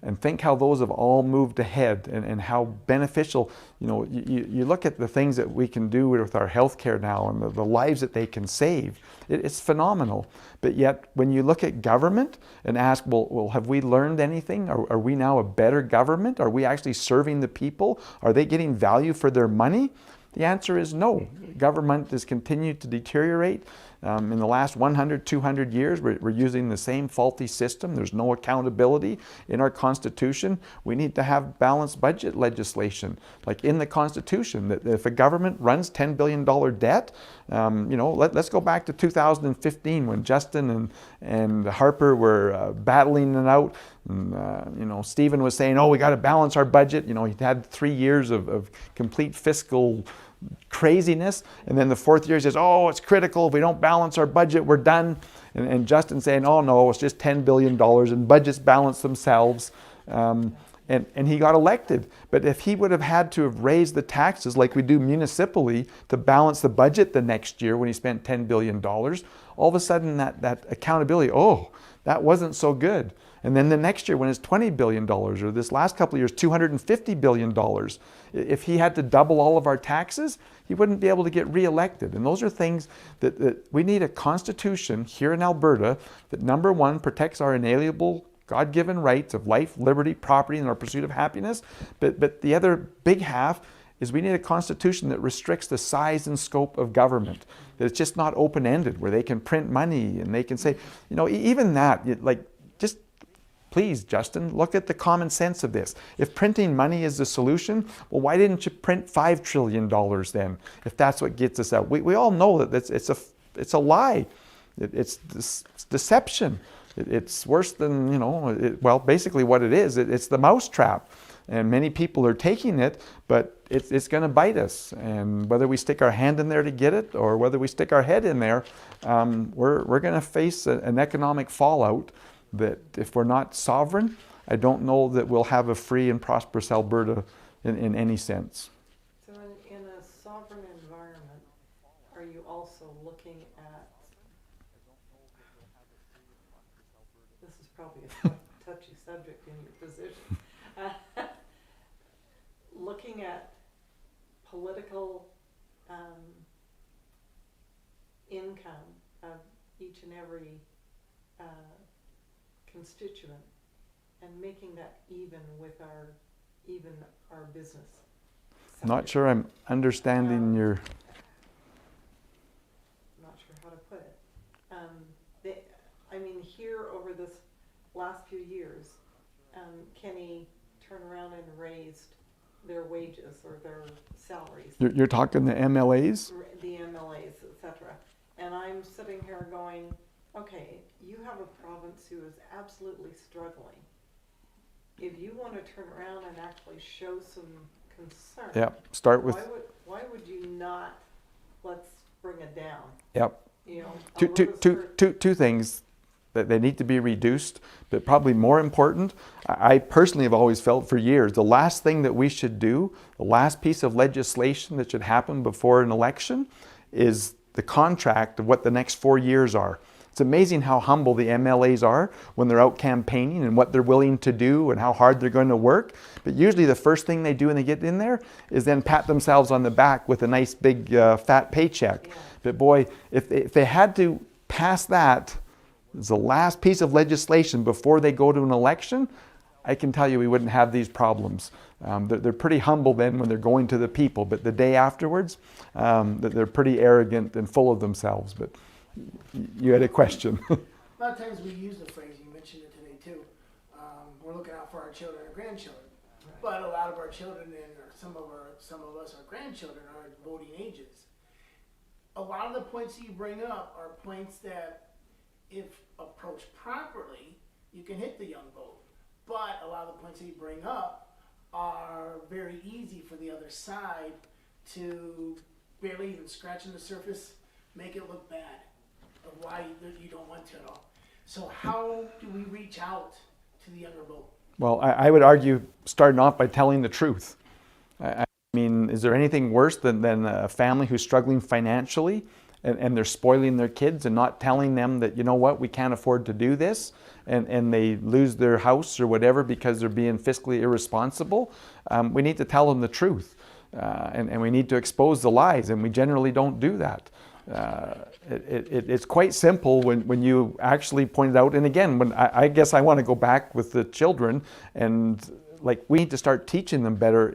A: And think how those have all moved ahead and how beneficial, you look at the things that we can do with our healthcare now and the lives that they can save. It's phenomenal. But yet, when you look at government and ask, well, have we learned anything? Are we now a better government? Are we actually serving the people? Are they getting value for their money? The answer is no. Government has continued to deteriorate. In the last 100, 200 years, we're using the same faulty system. There's no accountability in our Constitution. We need to have balanced budget legislation, like in the Constitution, that if a government runs $10 billion debt, let's go back to 2015 when Justin and Harper were battling it out. And, Stephen was saying, oh, we got to balance our budget. He had 3 years of complete fiscal craziness, and then the fourth year he says, oh, it's critical, if we don't balance our budget, we're done. And Justin saying, oh no, it's just $10 billion and budgets balance themselves. And he got elected. But if he would have had to have raised the taxes like we do municipally to balance the budget the next year when he spent $10 billion, all of a sudden that accountability, oh, that wasn't so good. And then the next year when it's $20 billion, or this last couple of years, $250 billion, if he had to double all of our taxes, he wouldn't be able to get reelected. And those are things that we need a constitution here in Alberta that, number one, protects our inalienable God-given rights of life, liberty, property, and our pursuit of happiness. But the other big half is we need a constitution that restricts the size and scope of government. That it's just not open-ended, where they can print money and they can say, even that, just please, Justin, look at the common sense of this. If printing money is the solution, well, why didn't you print $5 trillion then, if that's what gets us out? We all know that it's a lie. It's deception. It's worse than, basically what it is. It's the mousetrap. And many people are taking it, but it's going to bite us. And whether we stick our hand in there to get it or whether we stick our head in there, we're going to face an economic fallout that if we're not sovereign, I don't know that we'll have a free and prosperous Alberta in any sense.
F: So in a sovereign environment, are you also looking at, this is probably a touchy subject in your position, looking at political income of each and every constituent and making that even with our business sector.
A: Not sure I'm understanding your...
F: Not sure how to put it. Here over this last few years, Kenny turned around and raised their wages or their salaries.
A: You're talking the MLAs?
F: The MLAs, etc. And I'm sitting here going, okay, you have a province who is absolutely struggling. If you want to turn around and actually show some concern,
A: Yep. Start with...
F: why would you not, let's bring it down?
A: Yep. Two things. That they need to be reduced, but probably more important, I personally have always felt for years, the last thing that we should do, the last piece of legislation that should happen before an election is the contract of what the next 4 years are. It's amazing how humble the MLAs are when they're out campaigning and what they're willing to do and how hard they're going to work. But usually the first thing they do when they get in there is then pat themselves on the back with a nice big fat paycheck.
F: Yeah.
A: But boy, if they had to pass that as the last piece of legislation before they go to an election, I can tell you we wouldn't have these problems. They're pretty humble then when they're going to the people, but the day afterwards, they're pretty arrogant and full of themselves. But you had a question.
G: A lot of times we use the phrase, you mentioned it today too, we're looking out for our children and grandchildren. But a lot of our children and some of us, our grandchildren, are at voting ages. A lot of the points you bring up are points that, if approached properly, you can hit the young vote. But a lot of the points that you bring up are very easy for the other side to barely even scratching the surface, make it look bad of why you don't want to at all. So how do we reach out to the younger vote?
A: Well, I would argue starting off by telling the truth. I mean, is there anything worse than a family who's struggling financially and they're spoiling their kids and not telling them that, you know what, we can't afford to do this, and they lose their house or whatever because they're being fiscally irresponsible? We need to tell them the truth, and we need to expose the lies, and we generally don't do that. It's quite simple when you actually point it out. And again, when I guess I want to go back with the children, and like we need to start teaching them better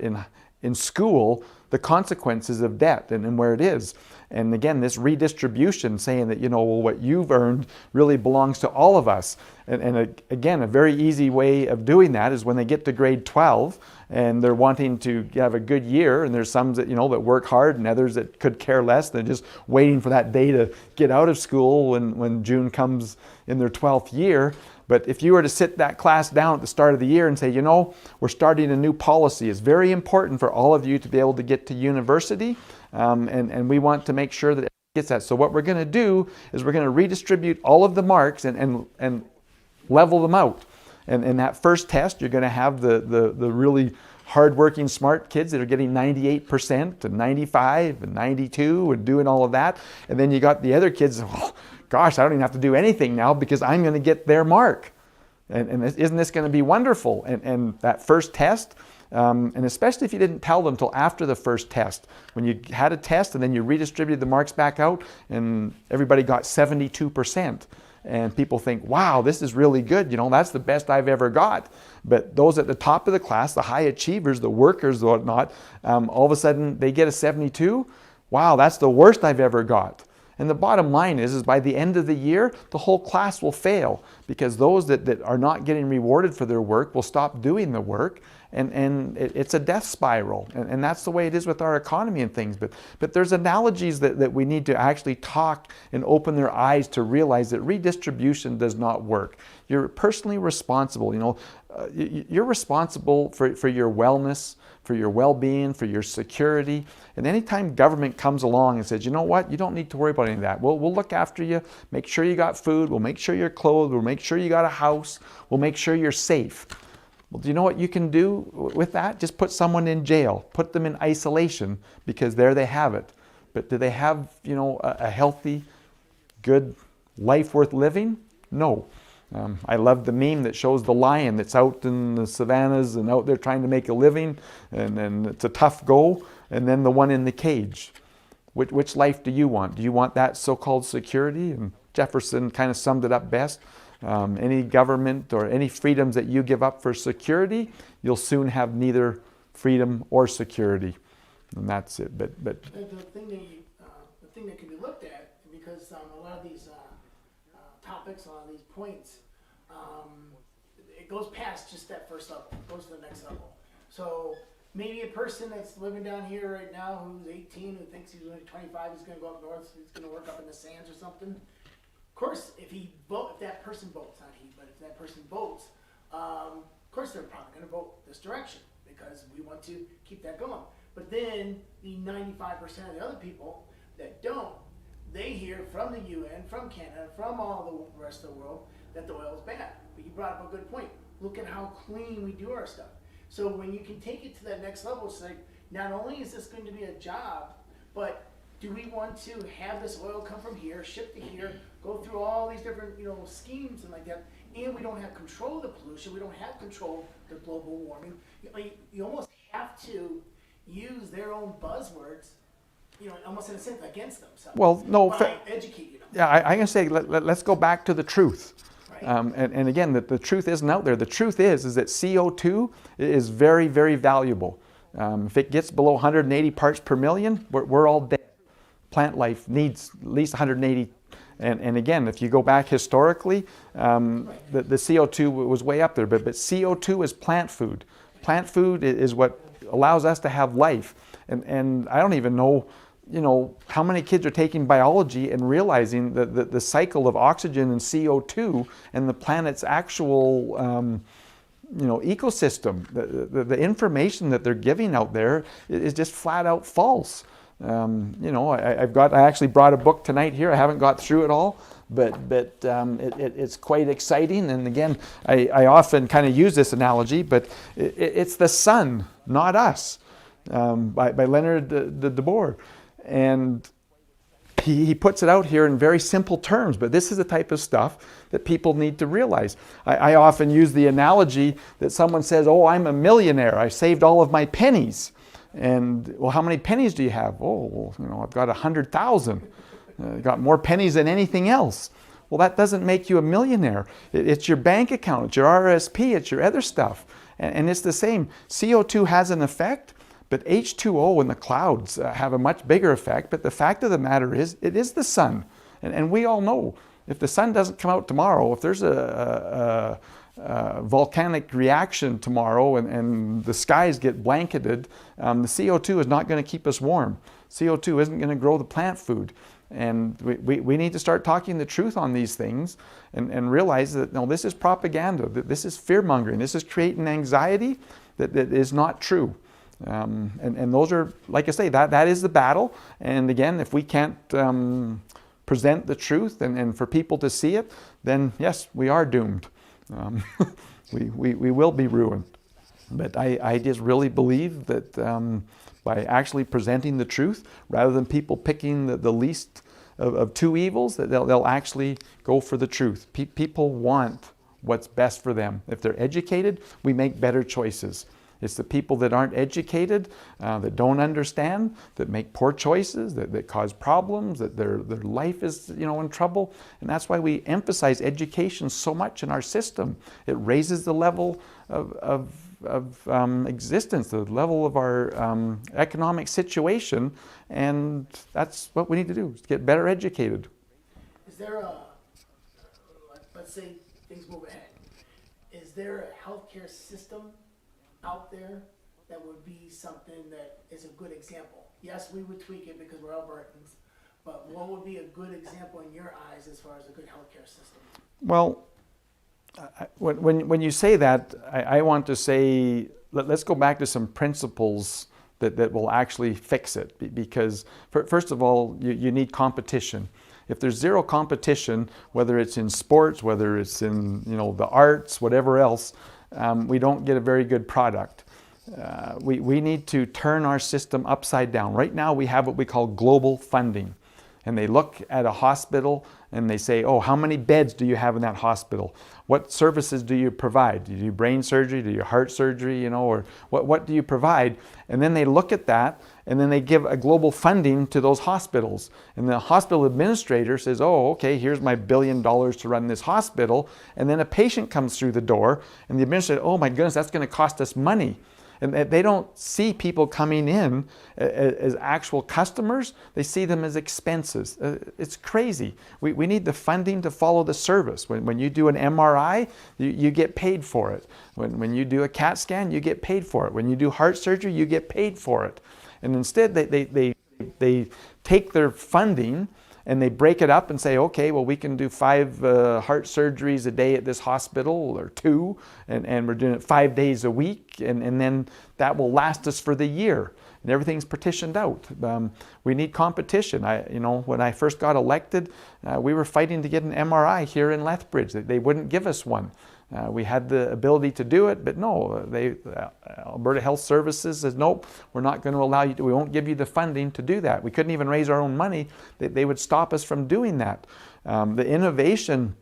A: in school the consequences of debt and where it is. And again, this redistribution, saying that, you know, well, what you've earned really belongs to all of us. And again, a very easy way of doing that is when they get to grade 12 and they're wanting to have a good year, and there's some that, you know, that work hard and others that could care less. They're just waiting for that day to get out of school when June comes in their 12th year. But if you were to sit that class down at the start of the year and say, you know, we're starting a new policy. It's very important for all of you to be able to get to university, and we want to make sure that it gets that. So what we're going to do is we're going to redistribute all of the marks and level them out. And in that first test, you're going to have the really hardworking, smart kids that are getting 98% and 95 and 92 and doing all of that. And then you got the other kids, oh, gosh, I don't even have to do anything now because I'm going to get their mark. And isn't this going to be wonderful? And that first test, and especially if you didn't tell them till after the first test, when you had a test and then you redistributed the marks back out and everybody got 72%. And people think, wow, this is really good. You know, that's the best I've ever got. But those at the top of the class, the high achievers, the workers, whatnot, all of a sudden they get a 72. Wow, that's the worst I've ever got. And the bottom line is by the end of the year, the whole class will fail because those that are not getting rewarded for their work will stop doing the work. And it's a death spiral. And that's the way it is with our economy and things. But there's analogies that we need to actually talk and open their eyes to realize that redistribution does not work. You're personally responsible. You know, you're responsible for your wellness, for your well-being, for your security. And anytime government comes along and says, you know what, you don't need to worry about any of that. We'll look after you, make sure you got food, we'll make sure you're clothed, we'll make sure you got a house, we'll make sure you're safe. Well, do you know what you can do with that? Just put someone in jail, put them in isolation, because there they have it. But do they have, you know, a healthy, good life worth living? No. I love the meme that shows the lion that's out in the savannas and out there trying to make a living, and it's a tough go, and then the one in the cage. Which life do you want? Do you want that so-called security? And Jefferson kind of summed it up best. Any government or any freedoms that you give up for security, you'll soon have neither freedom or security. And that's it. But
G: The thing that can be looked at, because a lot of these topics, a lot of these points, it goes past just that first level. It goes to the next level. So maybe a person that's living down here right now who's 18, who thinks he's only 25, he's going to go up north, he's going to work up in the sands or something. Of course, if that person votes, not he, but if that person votes, of course they're probably going to vote this direction because we want to keep that going. But then the 95% of the other people that don't, they hear from the UN, from Canada, from all the rest of the world that the oil is bad. But you brought up a good point. Look at how clean we do our stuff. So when you can take it to that next level, it's like, not only is this going to be a job, but do we want to have this oil come from here, shipped to here, go through all these different, schemes and like that, and we don't have control of the pollution, we don't have control of the global warming. You almost have to use their own buzzwords, almost in a sense against them. So
A: Well, no,
G: educate them.
A: yeah, I can say let's go back to the truth.
G: Right.
A: And again, the truth isn't out there. The truth is that CO2 is very, very valuable. If it gets below 180 parts per million, we're all dead. Plant life needs at least 180. And again, if you go back historically, the CO2 was way up there. But CO2 is plant food. Plant food is what allows us to have life. And I don't even know, how many kids are taking biology and realizing that the cycle of oxygen and CO2 and the planet's actual ecosystem, the information that they're giving out there is just flat out false. I actually brought a book tonight here. I haven't got through it all, but it's quite exciting. And again, I often kind of use this analogy, but it's the sun, not us, by Leonard de Boer. And he puts it out here in very simple terms, but this is the type of stuff that people need to realize. I often use the analogy that someone says, oh, I'm a millionaire. I saved all of my pennies. And, well, how many pennies do you have? Oh, well, I've got 100,000. Got more pennies than anything else. Well, that doesn't make you a millionaire. It's your bank account, it's your RSP, it's your other stuff. And it's the same. CO2 has an effect, but H2O and the clouds have a much bigger effect. But the fact of the matter is, it is the sun. And we all know, if the sun doesn't come out tomorrow, if there's a volcanic reaction tomorrow and the skies get blanketed, the CO2 is not going to keep us warm. CO2 isn't going to grow the plant food. And we need to start talking the truth on these things and realize that, no, this is propaganda, that this is fear-mongering, this is creating anxiety that is not true. And those are, like I say, that is the battle. And again, if we can't present the truth and for people to see it, then yes, we are doomed. We will be ruined. But I just really believe that by actually presenting the truth, rather than people picking the least of two evils, that they'll actually go for the truth. People want what's best for them. If they're educated, we make better choices. It's the people that aren't educated, that don't understand, that make poor choices, that cause problems, that their life is in trouble. And that's why we emphasize education so much in our system. It raises the level of existence, the level of our economic situation, and that's what we need to do, is get better educated.
G: Is there let's say things move ahead, is there a healthcare system out there that would be something that is a good example? Yes, we would tweak it because we're Albertans, but what would be a good example in your eyes as far as a good healthcare system?
A: Well, when you say that, I want to say, let's go back to some principles that will actually fix it. Because first of all, you need competition. If there's zero competition, whether it's in sports, whether it's in the arts, whatever else, we don't get a very good product. We need to turn our system upside down. Right now we have what we call global funding. And they look at a hospital and they say, oh, how many beds do you have in that hospital? What services do you provide? Do you do brain surgery? Do you heart surgery? Or what do you provide? And then they look at that and then they give a global funding to those hospitals. And the hospital administrator says, oh, okay, here's my $1 billion to run this hospital. And then a patient comes through the door and the administrator, oh my goodness, that's going to cost us money. And they don't see people coming in as actual customers. They see them as expenses. It's crazy. We need the funding to follow the service. When you do an MRI, you get paid for it. When you do a CAT scan, you get paid for it. When you do heart surgery, you get paid for it. And instead, they take their funding and they break it up and say, okay, well, we can do 5 heart surgeries a day at this hospital, or 2, and we're doing it 5 days a week, and then that will last us for the year. And everything's partitioned out. We need competition. When I first got elected, we were fighting to get an MRI here in Lethbridge. They wouldn't give us one. We had the ability to do it, but no, Alberta Health Services says, nope, we're not going to allow you we won't give you the funding to do that. We couldn't even raise our own money. They would stop us from doing that. The innovation,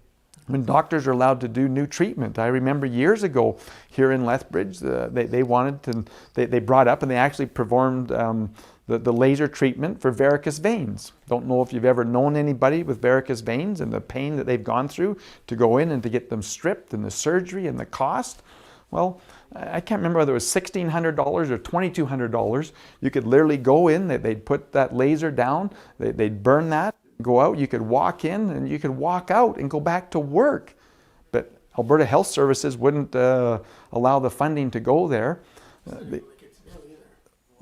A: when doctors are allowed to do new treatment. I remember years ago here in Lethbridge, they wanted to, they brought up and they actually performed the laser treatment for varicose veins. Don't know if you've ever known anybody with varicose veins and the pain that they've gone through to go in and to get them stripped and the surgery and the cost. Well, I can't remember whether it was $1,600 or $2,200. You could literally go in, they'd put that laser down, they'd burn that, go out, you could walk in and you could walk out and go back to work. But Alberta Health Services wouldn't allow the funding to go there.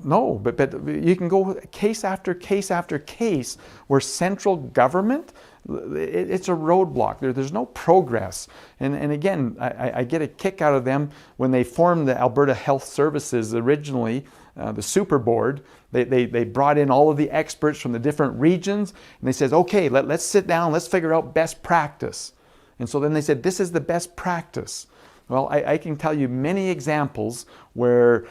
A: No, but you can go case after case after case where central government, it's a roadblock. There's no progress. And again, I get a kick out of them when they formed the Alberta Health Services originally, the super board. They brought in all of the experts from the different regions and they said, okay, let's sit down, let's figure out best practice. And so then they said, this is the best practice. Well, I can tell you many examples where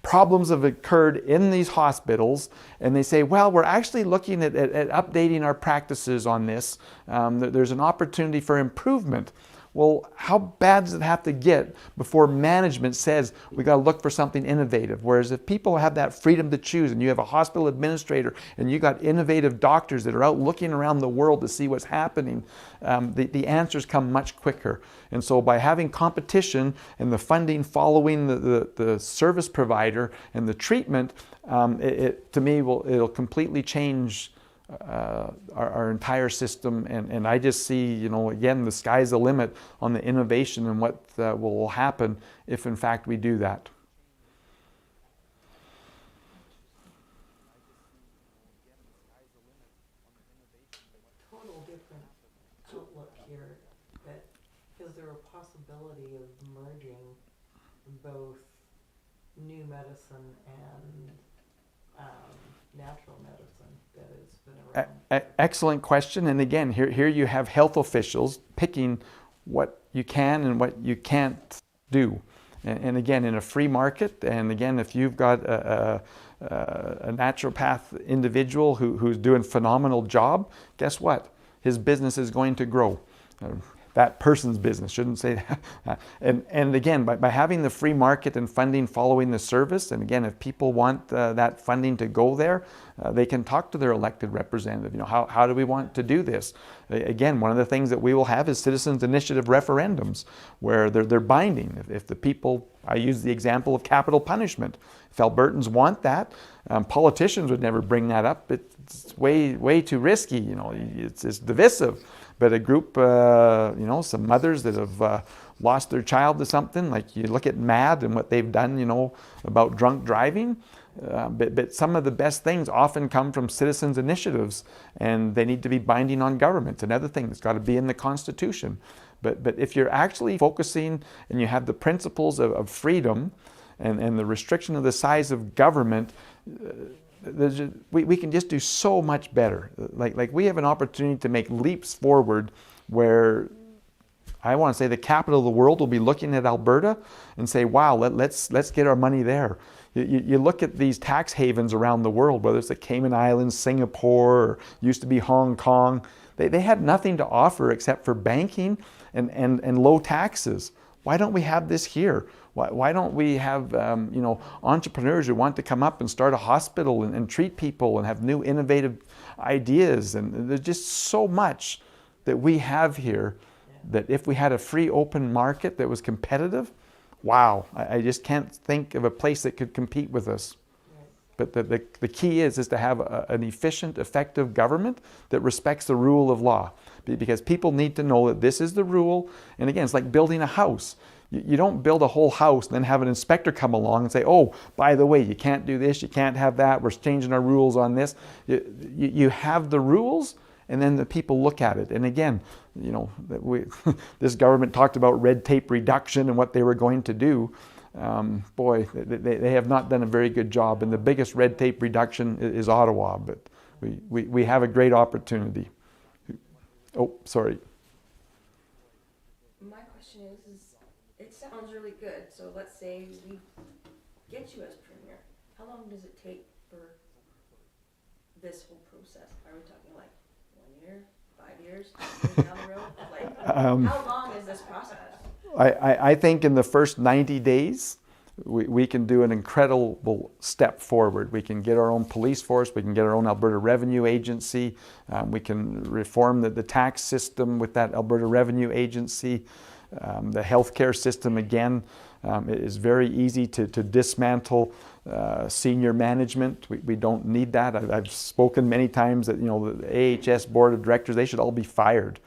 A: problems have occurred in these hospitals and they say, well, we're actually looking at updating our practices on this. There's an opportunity for improvement. Well, how bad does it have to get before management says we got to look for something innovative? Whereas if people have that freedom to choose and you have a hospital administrator and you got innovative doctors that are out looking around the world to see what's happening, the answers come much quicker. And so by having competition and the funding following the service provider and the treatment, to me, it'll completely change our entire system, and I just see, again, the sky's the limit on the innovation and what will happen if in fact we do that.
F: Total different outlook here. That is there a possibility of merging both new medicine and natural medicine that has been around?
A: Excellent question. And again, here you have health officials picking what you can and what you can't do. And again, in a free market, and again, if you've got a naturopath individual who's doing a phenomenal job, guess what? His business is going to grow. That person's business, shouldn't say that. And again, by having the free market and funding following the service, and again, if people want that funding to go there, they can talk to their elected representative. How do we want to do this? Again, one of the things that we will have is citizens' initiative referendums, where they're binding. If the people, I use the example of capital punishment. If Albertans want that, politicians would never bring that up. It's way too risky. It's divisive. But a group, some mothers that have lost their child to something, like you look at MAD and what they've done, about drunk driving. But some of the best things often come from citizens' initiatives, and they need to be binding on government. Another thing that's got to be in the Constitution. But if you're actually focusing and you have the principles of freedom and the restriction of the size of government, we can just do so much better. Like we have an opportunity to make leaps forward where I want to say the capital of the world will be looking at Alberta and say, wow, let's get our money there. You look at these tax havens around the world, whether it's the Cayman Islands, Singapore, or used to be Hong Kong. They had nothing to offer except for banking and low taxes. Why don't we have this here? Why don't we have entrepreneurs who want to come up and start a hospital and treat people and have new innovative ideas? And there's just so much that we have here that if we had a free open market that was competitive, wow, I just can't think of a place that could compete with us. But the key is to have an efficient, effective government that respects the rule of law. Because people need to know that this is the rule. And again, it's like building a house. You don't build a whole house and then have an inspector come along and say, oh, by the way, you can't do this, you can't have that, we're changing our rules on this. You have the rules, and then the people look at it. And again, this government talked about red tape reduction and what they were going to do. Boy, they have not done a very good job. And the biggest red tape reduction is Ottawa, but we have a great opportunity. Oh, sorry.
H: My question
C: sounds really good. So let's say we get you as premier. How long does it take for this whole process? Are we talking like 1 year, 5 years, 10 years down the road? Like, how long is this process?
A: I think in the first 90 days, we can do an incredible step forward. We can get our own police force, we can get our own Alberta Revenue Agency, we can reform the tax system with that Alberta Revenue Agency. The healthcare system, again, it is very easy to dismantle senior management. We don't need that. I've spoken many times that, you know, the AHS board of directors, they should all be fired.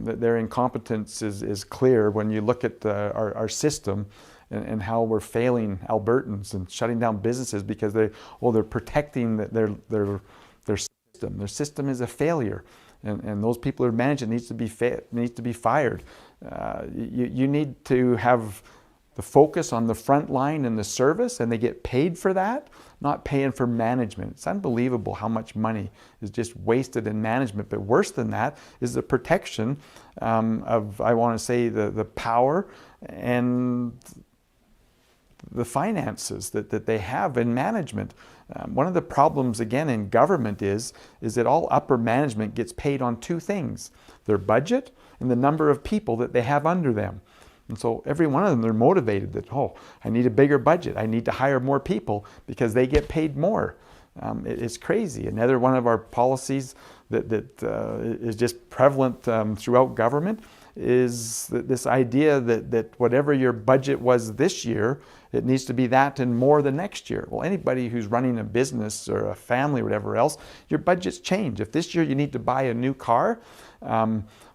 A: Their incompetence is clear when you look at our system and how we're failing Albertans and shutting down businesses because they're protecting their system. Their system is a failure, and those people who manage it needs to be fired. You need to have the focus on the front line and the service, and they get paid for that, not paying for management. It's unbelievable how much money is just wasted in management. But worse than that is the protection of, I want to say, the power and the finances that they have in management. One of the problems, again, in government is that all upper management gets paid on two things: their budget and the number of people that they have under them. And so every one of them, they're motivated that, oh, I need a bigger budget. I need to hire more people because they get paid more. It's crazy. Another one of our policies that is just prevalent throughout government is this idea that whatever your budget was this year, it needs to be that and more the next year. Well, anybody who's running a business or a family or whatever else, your budgets change. If this year you need to buy a new car,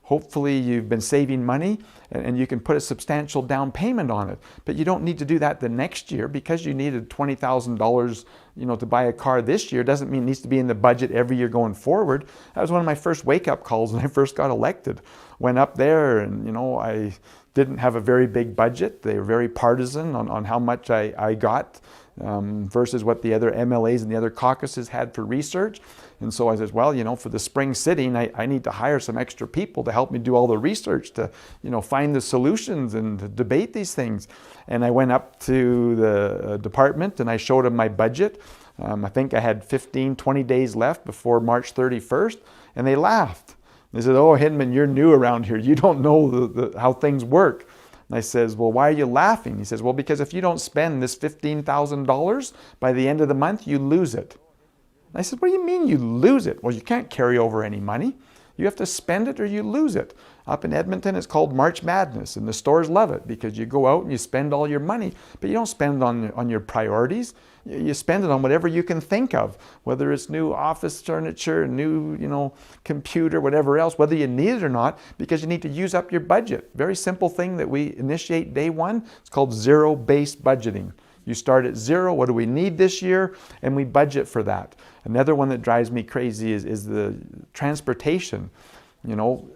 A: hopefully you've been saving money and you can put a substantial down payment on it. But you don't need to do that the next year because you needed $20,000, you know, to buy a car this year. Doesn't mean it needs to be in the budget every year going forward. That was one of my first wake-up calls when I first got elected. Went up there and, you know, I didn't have a very big budget. They were very partisan on how much I got versus what the other MLAs and the other caucuses had for research. And so I said, well, you know, for the spring sitting, I need to hire some extra people to help me do all the research to, you know, find the solutions and to debate these things. And I went up to the department and I showed them my budget. I think I had 20 days left before March 31st, and they laughed. They said, oh, Hinman, you're new around here. You don't know how things work. And I says, well, why are you laughing? He says, well, because if you don't spend this $15,000 by the end of the month, you lose it. And I said, what do you mean you lose it? Well, you can't carry over any money. You have to spend it or you lose it. Up in Edmonton, it's called March Madness, and the stores love it because you go out and you spend all your money, but you don't spend it on your priorities. You spend it on whatever you can think of, whether it's new office furniture, new, you know, computer, whatever else, whether you need it or not, because you need to use up your budget. Very simple thing that we initiate day one. It's called zero-based budgeting. You start at zero. What do we need this year? And we budget for that. Another one that drives me crazy is the transportation. You know,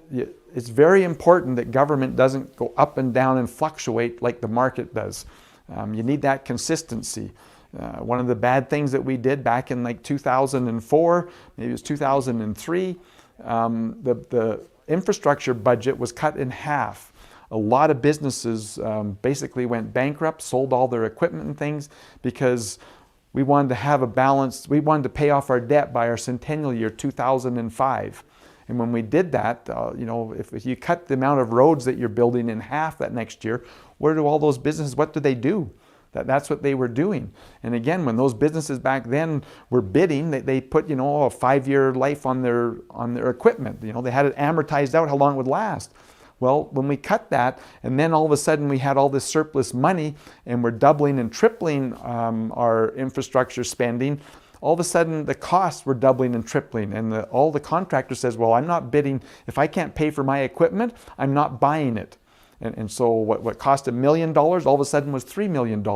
A: it's very important that government doesn't go up and down and fluctuate like the market does. You need that consistency. One of the bad things that we did back in like 2004, maybe it was 2003, the infrastructure budget was cut in half. A lot of businesses basically went bankrupt, sold all their equipment and things because we wanted to have a balance. We wanted to pay off our debt by our centennial year 2005. And when we did that, you know, if you cut the amount of roads that you're building in half that next year, where do all those businesses, what do they do? That's what they were doing. And again, when those businesses back then were bidding, they put, you know, a 5-year life on their equipment. You know, they had it amortized out how long it would last. Well, when we cut that, and then all of a sudden we had all this surplus money, and we're doubling and tripling our infrastructure spending, all of a sudden the costs were doubling and tripling, and all the contractor says, well, I'm not bidding. If I can't pay for my equipment, I'm not buying it. And so what cost $1 million all of a sudden was $3 million.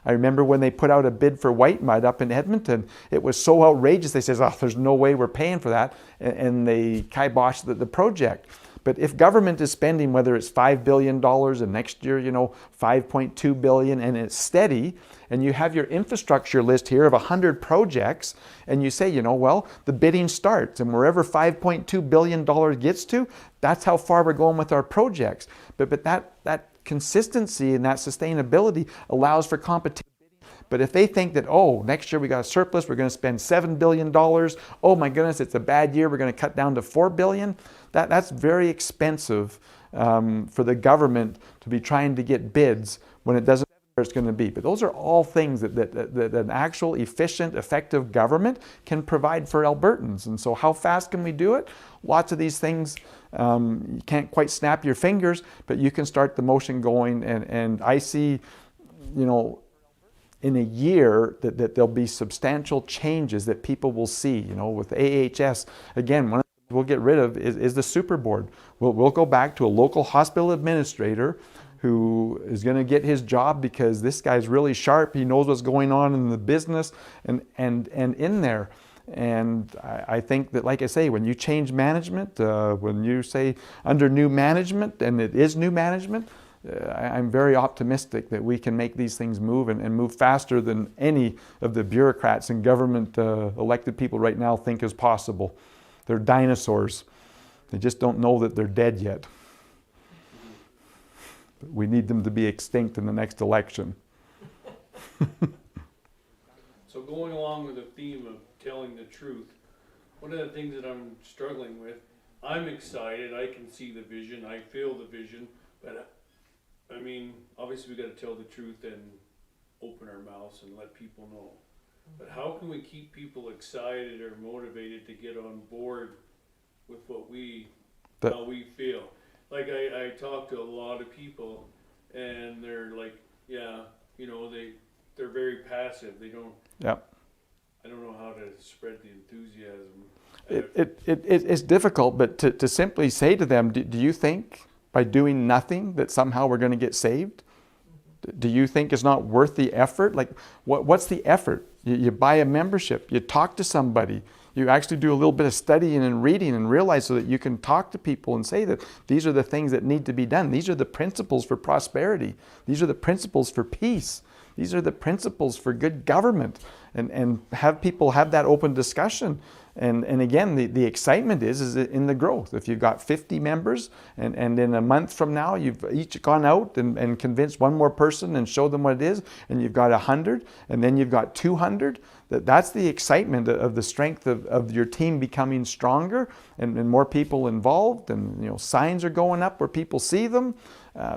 A: I remember when they put out a bid for white mud up in Edmonton, it was so outrageous. They said, oh, there's no way we're paying for that. And they kiboshed the project. But if government is spending, whether it's $5 billion and next year, you know, $5.2 billion, and it's steady, and you have your infrastructure list here of 100 projects, and you say, you know, well, the bidding starts, and wherever $5.2 billion gets to, that's how far we're going with our projects. But that consistency and that sustainability allows for competition. But if they think that, oh, next year we got a surplus, we're going to spend $7 billion, oh my goodness, it's a bad year, we're going to cut down to $4 billion, that's very expensive for the government to be trying to get bids when it doesn't know where it's going to be. But those are all things that an actual efficient, effective government can provide for Albertans. And so how fast can we do it? Lots of these things, you can't quite snap your fingers, but you can start the motion going. And I see, in a year that there'll be substantial changes that people will see. With AHS, again, one of the things we'll get rid of is the super board. We'll go back to a local hospital administrator who is going to get his job because this guy's really sharp. He knows what's going on in the business and in there. And I think that, like I say, when you change management, when you say under new management, and it is new management, I'm very optimistic that we can make these things move and move faster than any of the bureaucrats and government elected people right now think is possible. They're dinosaurs. They just don't know that they're dead yet. But we need them to be extinct in the next election.
D: So going along with the theme of telling the truth, one of the things that I'm struggling with, I'm excited, I can see the vision, I feel the vision, but I mean, obviously we got to tell the truth and open our mouths and let people know. But how can we keep people excited or motivated to get on board with what how we feel? Like I talk to a lot of people and they're like, yeah, they're very passive. They don't.
A: Yep.
D: I don't know how to spread the enthusiasm.
A: It's difficult, but to simply say to them, do you think by doing nothing that somehow we're going to get saved? Do you think it's not worth the effort? Like, what's the effort? You buy a membership, you talk to somebody, you actually do a little bit of studying and reading and realize so that you can talk to people and say that these are the things that need to be done. These are the principles for prosperity. These are the principles for peace. These are the principles for good government, and have people have that open discussion. And again, the excitement is in the growth. If you've got 50 members and in a month from now, you've each gone out and convinced one more person and showed them what it is, and you've got 100, and then you've got 200, that's the excitement of the strength of your team becoming stronger and more people involved, and signs are going up where people see them.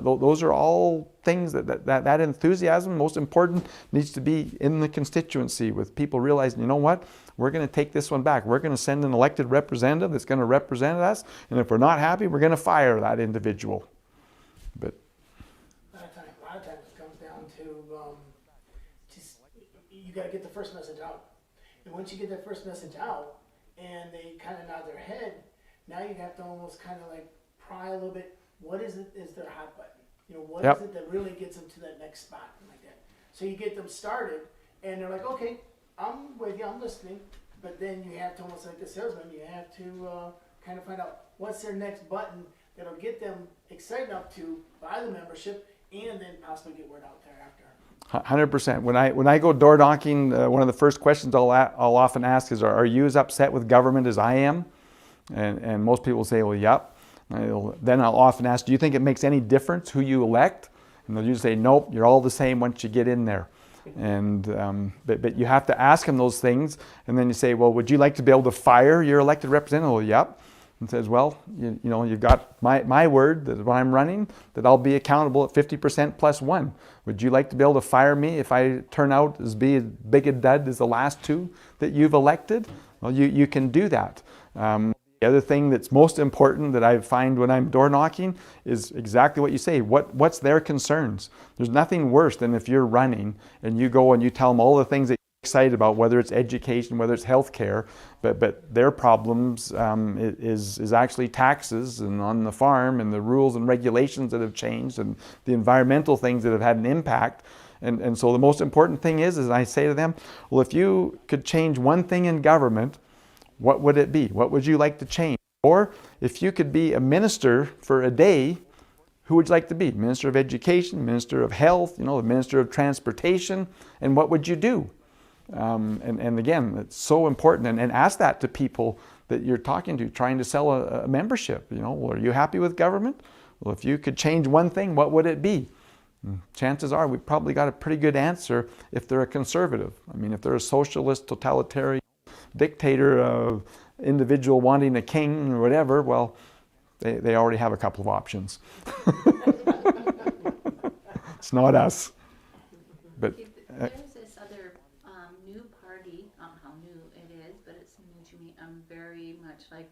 A: Those are all things that enthusiasm, most important, needs to be in the constituency, with people realizing, you know what, we're going to take this one back. We're going to send an elected representative that's going to represent us, and if we're not happy, we're going to fire that individual. But
G: a lot of times it comes down to just you got to get the first message out, and once you get that first message out, and they kind of nod their head, now you have to almost kind of like pry a little bit. What is their hot button? What is it that really gets them to that next spot like that? So you get them started, and they're like, okay, I'm with you, I'm listening. But then you have to, almost like the salesman, you have to kind of find out what's their next button that'll get them excited enough to buy the membership and then possibly get word out there after.
A: 100%. When I go door knocking, one of the first questions I'll often ask is, are you as upset with government as I am? And most people say, well, yep. Then I'll often ask, do you think it makes any difference who you elect? And they'll usually say, nope, you're all the same once you get in there. And but you have to ask them those things, and then you say, well, would you like to be able to fire your elected representative? Well, yep. And says, well, you've got my word that when I'm running, that I'll be accountable at 50% plus one. Would you like to be able to fire me if I turn out as big a dud as the last two that you've elected? Well, you can do that. The other thing that's most important that I find when I'm door knocking is exactly what you say. What's their concerns? There's nothing worse than if you're running and you go and you tell them all the things that you're excited about, whether it's education, whether it's healthcare, but their problems is actually taxes and on the farm and the rules and regulations that have changed and the environmental things that have had an impact. And so the most important thing is I say to them, well, if you could change one thing in government, what would it be? What would you like to change? Or if you could be a minister for a day, who would you like to be? Minister of Education, Minister of Health, the Minister of Transportation, and what would you do? And again, it's so important. And ask that to people that you're talking to, trying to sell a membership. Well, are you happy with government? Well, if you could change one thing, what would it be? And chances are we've probably got a pretty good answer if they're a conservative. I mean, if they're a socialist, totalitarian, dictator, individual wanting a king or whatever, well, they already have a couple of options. It's not us. But
H: There's this other new party, I don't know how new it is, but it's new to me. I'm very much like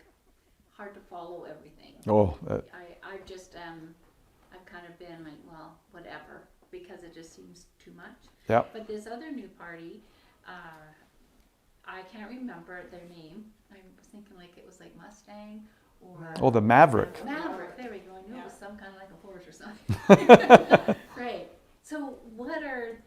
H: hard to follow everything. I just I've kind of been like, well, whatever, because it just seems too much.
A: yeah.
H: But this other new party, I can't remember their name. I was thinking like it was like Mustang or
A: Oh, the Maverick.
H: Maverick. There we go. I knew it was some kind of like a horse or something. Right. So what are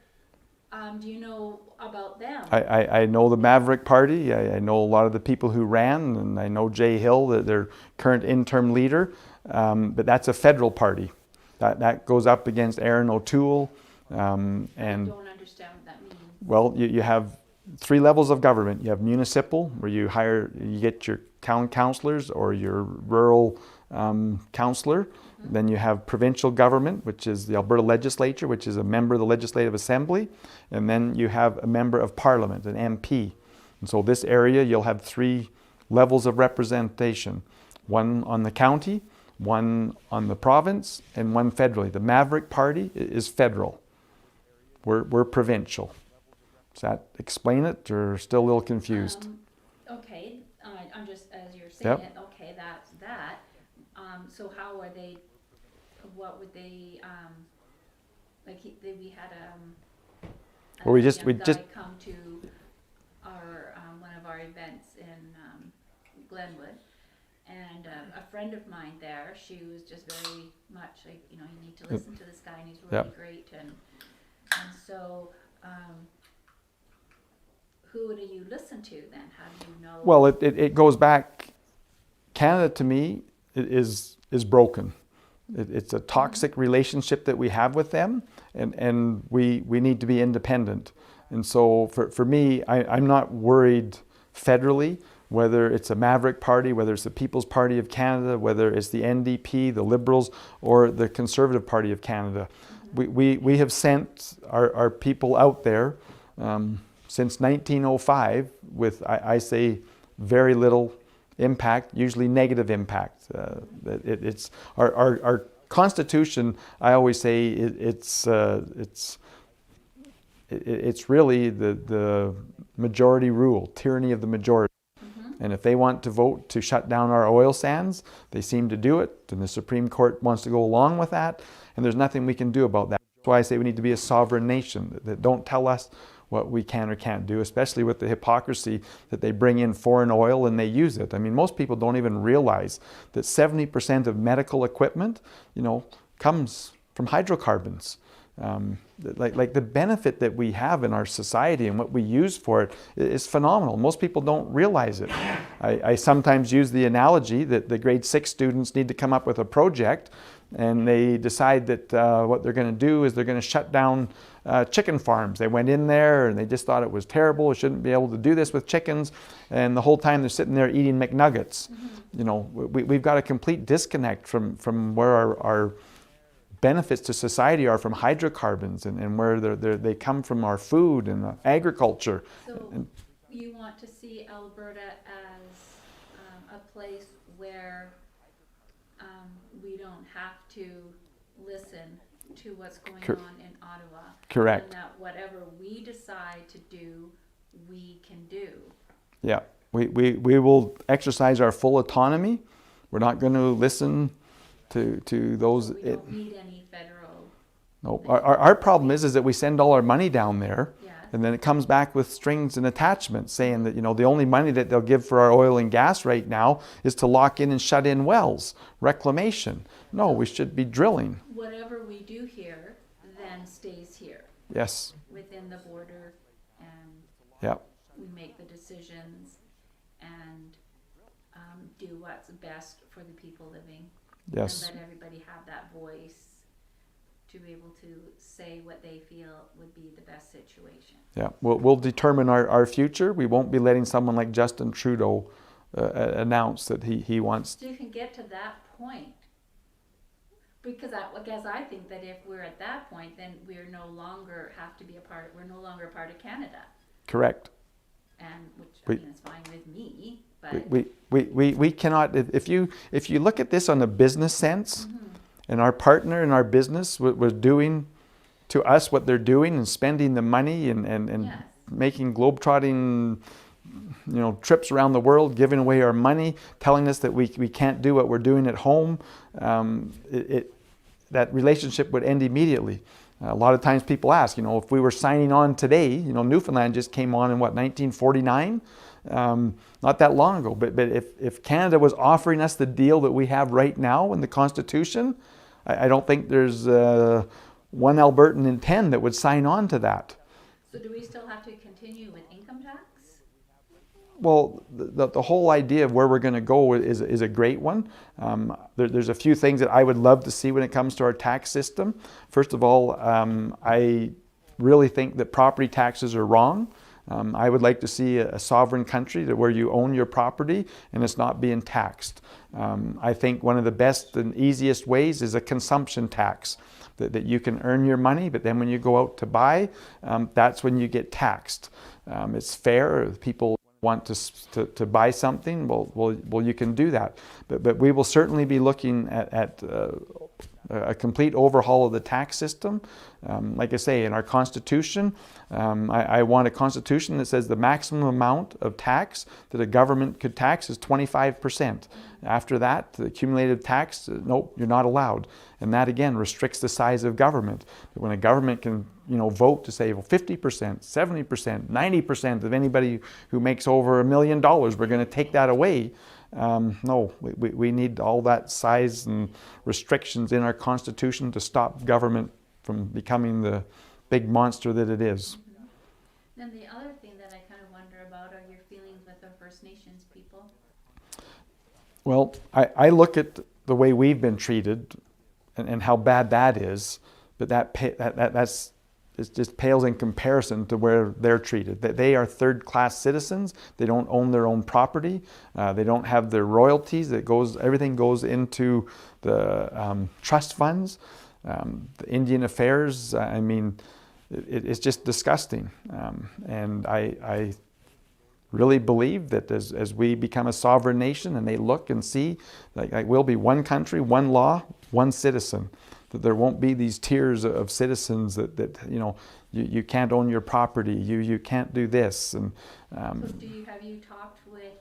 H: do you know about them?
A: I know the Maverick Party. I know a lot of the people who ran, and I know Jay Hill, their current interim leader. But that's a federal party. That goes up against Aaron O'Toole. And
H: I don't understand what that means.
A: well, you have 3 levels of government. You have municipal, where you get your town councillors or your rural councillor.
H: Mm-hmm.
A: Then you have provincial government, which is the Alberta legislature, which is a member of the Legislative Assembly. And then you have a member of Parliament, an MP. And so this area, you'll have 3 levels of representation. One on the county, one on the province, and one federally. The Maverick Party is federal. We're provincial. Does that explain it, or still a little confused?
H: Okay, I'm just, as you're saying
A: Yep.
H: it, okay, that's that. So how are they, what would they, we had
A: Well, we
H: young
A: just
H: guy come to our, one of our events in Glenwood. And a friend of mine there, she was just very much like, you need to listen to this guy and he's really
A: Yep.
H: great. And so, who do you listen to then? How do you know?
A: Well, it goes back. Canada, to me, is broken. It's a toxic relationship that we have with them, and we need to be independent. And so for me, I'm not worried federally, whether it's a Maverick Party, whether it's the People's Party of Canada, whether it's the NDP, the Liberals, or the Conservative Party of Canada. We have sent our people out there since 1905 with, I say, very little impact, usually negative impact. It's our Constitution. I always say it's really the majority rule, tyranny of the majority. And if they want to vote to shut down our oil sands, they seem to do it. And the Supreme Court wants to go along with that. And there's nothing we can do about that. That's why I say we need to be a sovereign nation. That don't tell us what we can or can't do, especially with the hypocrisy that they bring in foreign oil and they use it. I mean, most people don't even realize that 70% of medical equipment, comes from hydrocarbons. Like the benefit that we have in our society and what we use for it is phenomenal. Most people don't realize it. I sometimes use the analogy that the grade 6 students need to come up with a project, and they decide that what they're going to do is they're going to shut down chicken farms. They went in there and they just thought it was terrible. We shouldn't be able to do this with chickens. And the whole time they're sitting there eating McNuggets. We've got a complete disconnect from where our benefits to society are from hydrocarbons and where they come from our food and agriculture.
H: So you want to see Alberta as a place where we don't have to listen to what's going on in Ottawa.
A: Correct.
H: And that whatever we decide to do, we can do.
A: Yeah, we will exercise our full autonomy. We're not going to listen to those.
H: So we don't need any federal.
A: No, our problem is that we send all our money down there,
H: Yeah.
A: and then it comes back with strings and attachments saying that the only money that they'll give for our oil and gas right now is to lock in and shut in wells, reclamation. No, we should be drilling.
H: Whatever we do here then stays here
A: Yes.
H: within the border, and
A: Yeah.
H: we make the decisions and do what's best for the people living.
A: Yes.
H: And let everybody have that voice to be able to say what they feel would be the best situation.
A: Yeah. We'll determine our future. We won't be letting someone like Justin Trudeau announce that he wants.
H: So you can get to that point Because I guess I think that if we're at that point, then we're no longer we're no longer part of Canada.
A: Correct.
H: And which, I
A: We-
H: mean, it's fine with me, but.
A: We cannot, if you look at this on a business sense, and our partner in our business was doing to us what they're doing and spending the money and
H: Yes.
A: making globetrotting, trips around the world, giving away our money, telling us that we can't do what we're doing at home, that relationship would end immediately. A lot of times people ask, if we were signing on today, Newfoundland just came on in 1949? Not that long ago. But if Canada was offering us the deal that we have right now in the Constitution, I don't think there's one Albertan in 10 that would sign on to that.
H: So do we still have to continue with income tax?
A: Well, the whole idea of where we're going to go is a great one. There's a few things that I would love to see when it comes to our tax system. First of all, I really think that property taxes are wrong. I would like to see a sovereign country where you own your property and it's not being taxed. I think one of the best and easiest ways is a consumption tax, that you can earn your money, but then when you go out to buy, that's when you get taxed. It's fair. People want to buy something, well, you can do that. But we will certainly be looking at a complete overhaul of the tax system. Like I say, in our Constitution, I want a Constitution that says the maximum amount of tax that a government could tax is 25%. After that, the accumulated tax, nope, you're not allowed. And that again restricts the size of government. But when a government can, vote to say, well, 50%, 70%, 90% of anybody who makes over $1 million, we're going to take that away. No, we need all that size and restrictions in our Constitution to stop government from becoming the big monster that it is.
H: Then the other thing that I kind of wonder about are your feelings with the First Nations people.
A: Well, I look at the way we've been treated and how bad that is, but that's it just pales in comparison to where they're treated. They are third-class citizens. They don't own their own property. They don't have their royalties. Everything goes into the trust funds. The Indian Affairs, it's just disgusting. And I really believe that as we become a sovereign nation and they look and see, like we'll be one country, one law, one citizen. That there won't be these tiers of citizens that you can't own your property, you can't do this. And
H: So have you talked with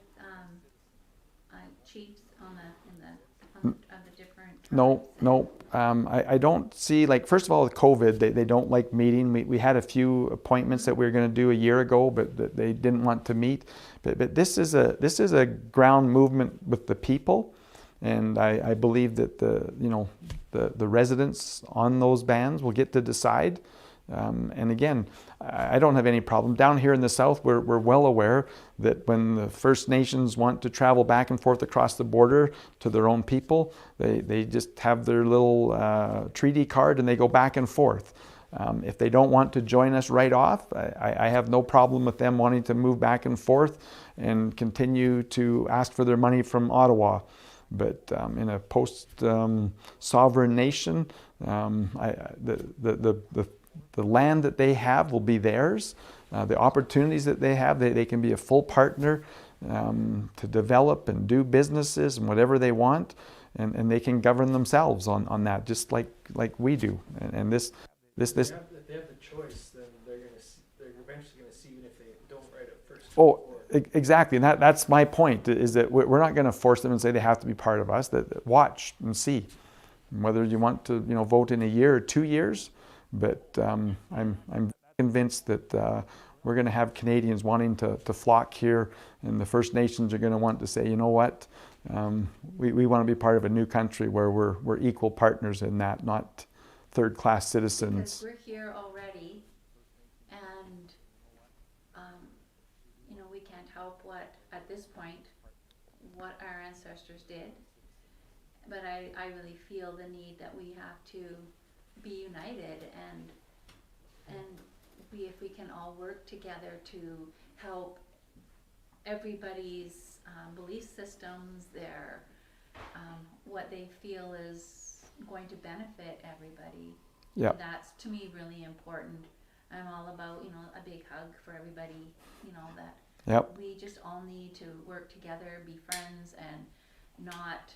H: chiefs on the different tribes?
A: No. I don't see, first of all, with COVID, they don't like meeting. We had a few appointments that we were going to do a year ago, but they didn't want to meet. But this is a ground movement with the people, and I believe that the residents on those bands will get to decide. And again, I don't have any problem. Down here in the south, we're well aware that when the First Nations want to travel back and forth across the border to their own people, they just have their little treaty card and they go back and forth. If they don't want to join us right off, I have no problem with them wanting to move back and forth and continue to ask for their money from Ottawa. But in a post-sovereign nation, the land that they have will be theirs. The opportunities that they have, they can be a full partner to develop and do businesses and whatever they want, and they can govern themselves on that, just like we do. And this.
E: If they have the choice, then they're eventually going to see, even if they don't write it first.
A: Oh, exactly, and that's my point, is that we're not going to force them and say they have to be part of us. That watch and see, whether you want to vote in a year or 2 years. But I'm convinced that we're going to have Canadians wanting to flock here, and the First Nations are going to want to say, you know what, we want to be part of a new country where we're equal partners in that, not third-class citizens.
H: Because we're here already, and we can't help at this point, what our ancestors did. But I really feel the need that we have to be united and if we can all work together to help everybody's belief systems, their what they feel is going to benefit everybody.
A: Yep.
H: And that's, to me, really important. I'm all about, a big hug for everybody, that
A: Yep.
H: we just all need to work together, be friends, and not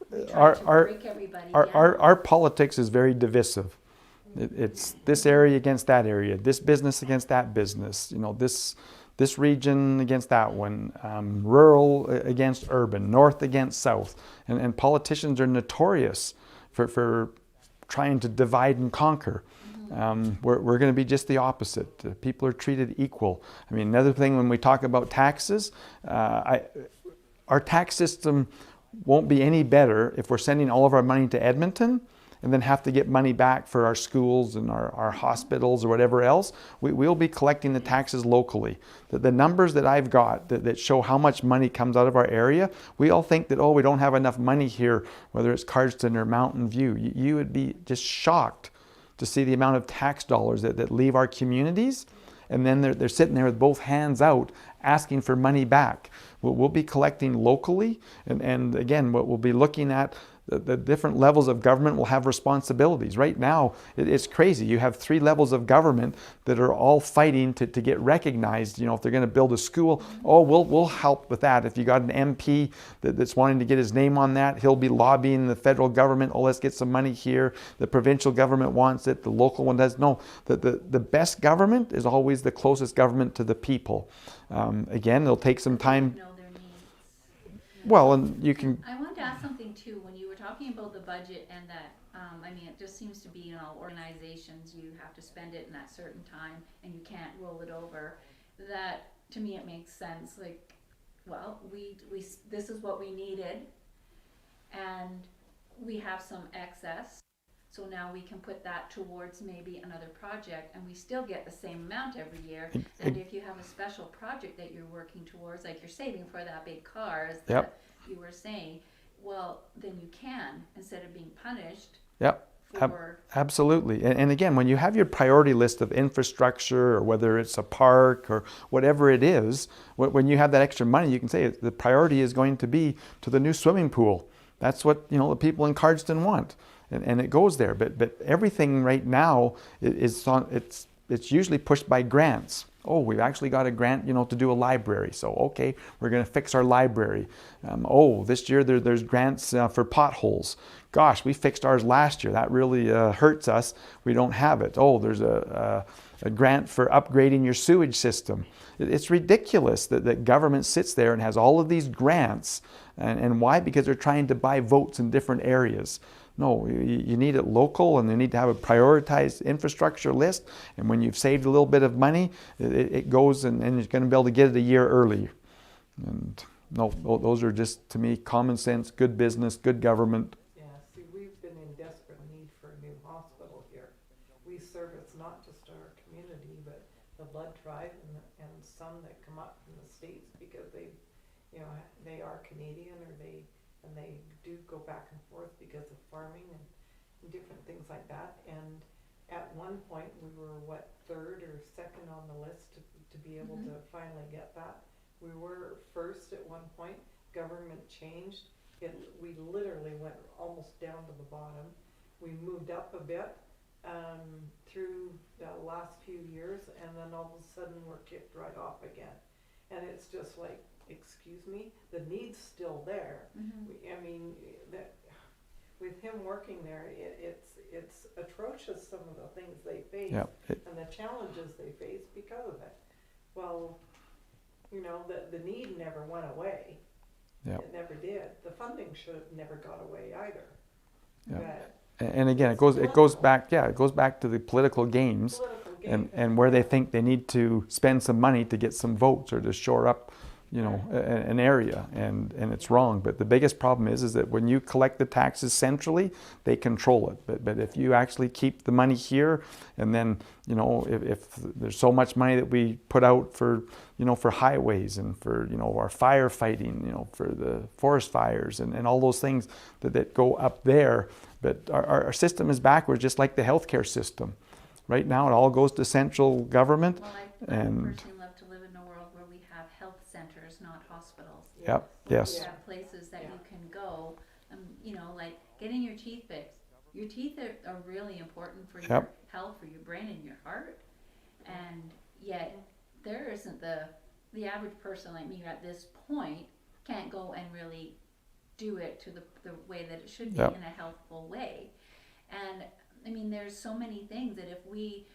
H: try
A: Our-
H: to
A: our-
H: break everybody
A: Our,
H: down.
A: our politics is very divisive. It's this area against that area, this business against that business, this region against that one, rural against urban, north against south. And politicians are notorious for trying to divide and conquer. We're going to be just the opposite. People are treated equal. I mean, another thing when we talk about taxes, our tax system won't be any better if we're sending all of our money to Edmonton and then have to get money back for our schools and our hospitals or whatever else. We'll be collecting the taxes locally. The numbers that I've got that show how much money comes out of our area, we all think that, we don't have enough money here, whether it's Cardston or Mountain View. You would be just shocked to see the amount of tax dollars that leave our communities, and then they're sitting there with both hands out asking for money back. We'll be collecting locally, and again, what we'll be looking at, the different levels of government will have responsibilities. Right now, it's crazy. You have 3 levels of government that are all fighting to get recognized. If they're going to build a school, we'll help with that. If you got an MP that's wanting to get his name on that, he'll be lobbying the federal government. Let's get some money here. The provincial government wants it. The local one does. No, the best government is always the closest government to the people. Again, it'll take some time.
H: Know their needs.
A: Well, and you can.
H: I wanted to ask something too. When you were talking about the budget and that, it just seems to be in all organizations, you have to spend it in that certain time and you can't roll it over. That, to me, it makes sense. Like, well, we this is what we needed, and we have some excess. So now we can put that towards maybe another project, and we still get the same amount every year. And if you have a special project that you're working towards, like you're saving for that big car, as
A: Yep.
H: you were saying, well, then you can, instead of being punished
A: Yep.
H: for...
A: Absolutely. And again, when you have your priority list of infrastructure, or whether it's a park or whatever it is, when you have that extra money, you can say the priority is going to be to the new swimming pool. That's what the people in Cardston want. And it goes there, but everything right now it's usually pushed by grants. We've actually got a grant, to do a library. So okay, we're going to fix our library. This year there's grants for potholes. Gosh, we fixed ours last year. That really hurts us. We don't have it. There's a grant for upgrading your sewage system. It's ridiculous that government sits there and has all of these grants. And why? Because they're trying to buy votes in different areas. No, you need it local, and you need to have a prioritized infrastructure list. And when you've saved a little bit of money, it goes and you're going to be able to get it a year early. And no, those are just, to me, common sense, good business, good government.
F: Yeah, see, we've been in desperate need for a new hospital here. We service not just our community, but the blood tribe and some that come up from the States because they are Canadian, or they do go back and forth because of farming and different things like that. And at one point we were third or second on the list to be able to finally get that. We were first at one point. Government changed. We literally went almost down to the bottom. We moved up a bit through the last few years, and then all of a sudden we're kicked right off again. And it's just like, excuse me, the need's still there. With him working there, it's atrocious, some of the things they face and the challenges they face because of it. Well, the need never went away. It never did. The funding should have never got away either. But
A: And again, it goes back to the political games. And where they think they need to spend some money to get some votes or to shore up, an area, and it's wrong. But the biggest problem is that when you collect the taxes centrally, they control it. But if you actually keep the money here, and then if there's so much money that we put out for for highways and for our firefighting, for the forest fires and all those things that go up there, but our system is backwards, just like the healthcare system. Right now, it all goes to central government.
H: Well, I personally love to live in a world where we have health centers, not hospitals.
A: Yep. Yes.
H: We have places that you can go, like getting your teeth fixed. Your teeth are really important for your
A: Yep.
H: health, for your brain and your heart. And yet there isn't the average person like me at this point can't go and really do it to the way that it should be
A: Yep.
H: in a healthful way. And I mean, there's so many things that if we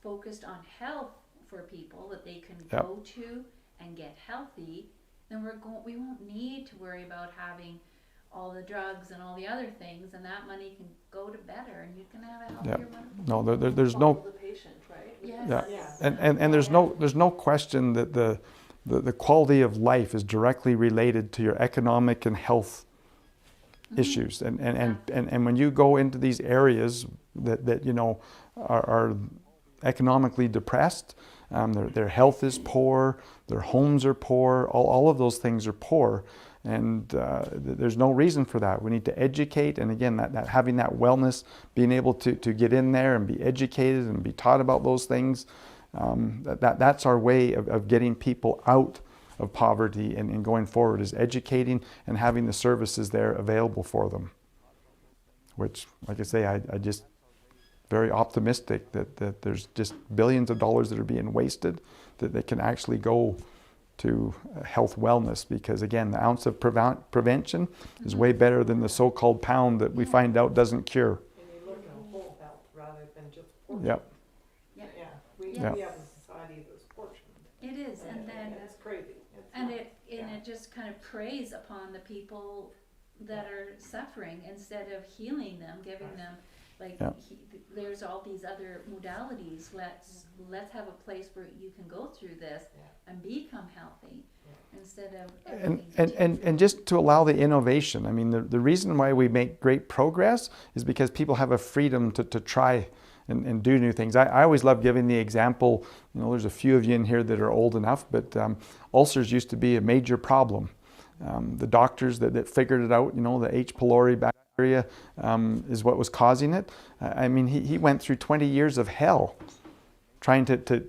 H: focused on health for people that they can
A: Yep.
H: go to and get healthy, then we won't need to worry about having all the drugs and all the other things, and that money can go to better, and you can have a healthier, wonderful.
A: No, there's
B: Follow
A: no,
B: the patient, right?
H: Yes.
A: yeah.
F: Yes.
A: And there's no question that the quality of life is directly related to your economic and health issues. And when you go into these areas that you know are economically depressed, their health is poor, their homes are poor, all of those things are poor. And there's no reason for that. We need to educate, and again, that having that wellness, being able to get in there and be educated and be taught about those things, that's our way of getting people out of poverty and going forward, is educating and having the services there available for them. Which, like I say, I just very optimistic that there's just billions of dollars that are being wasted that they can actually go to health wellness, because again, the ounce of prevention is way better than the so-called pound that we find out doesn't cure.
F: And you look at whole health rather than just portion.
A: Yep.
H: Yeah.
F: Yeah, we
A: Yeah.
F: have a society that's portioned.
H: It is, and then
F: It's crazy. It's
H: and
F: not-
H: it just kind of preys upon the people that are suffering instead of healing them, giving them like
A: Yeah.
H: there's all these other modalities. Let's have a place where you can go through this and become healthy instead of
A: And just to allow the innovation. I mean, the reason why we make great progress is because people have a freedom to try and do new things. I always love giving the example, you know, there's a few of you in here that are old enough, but ulcers used to be a major problem. The doctors that figured it out, you know, the H. pylori bacteria is what was causing it. I mean, he went through 20 years of hell trying to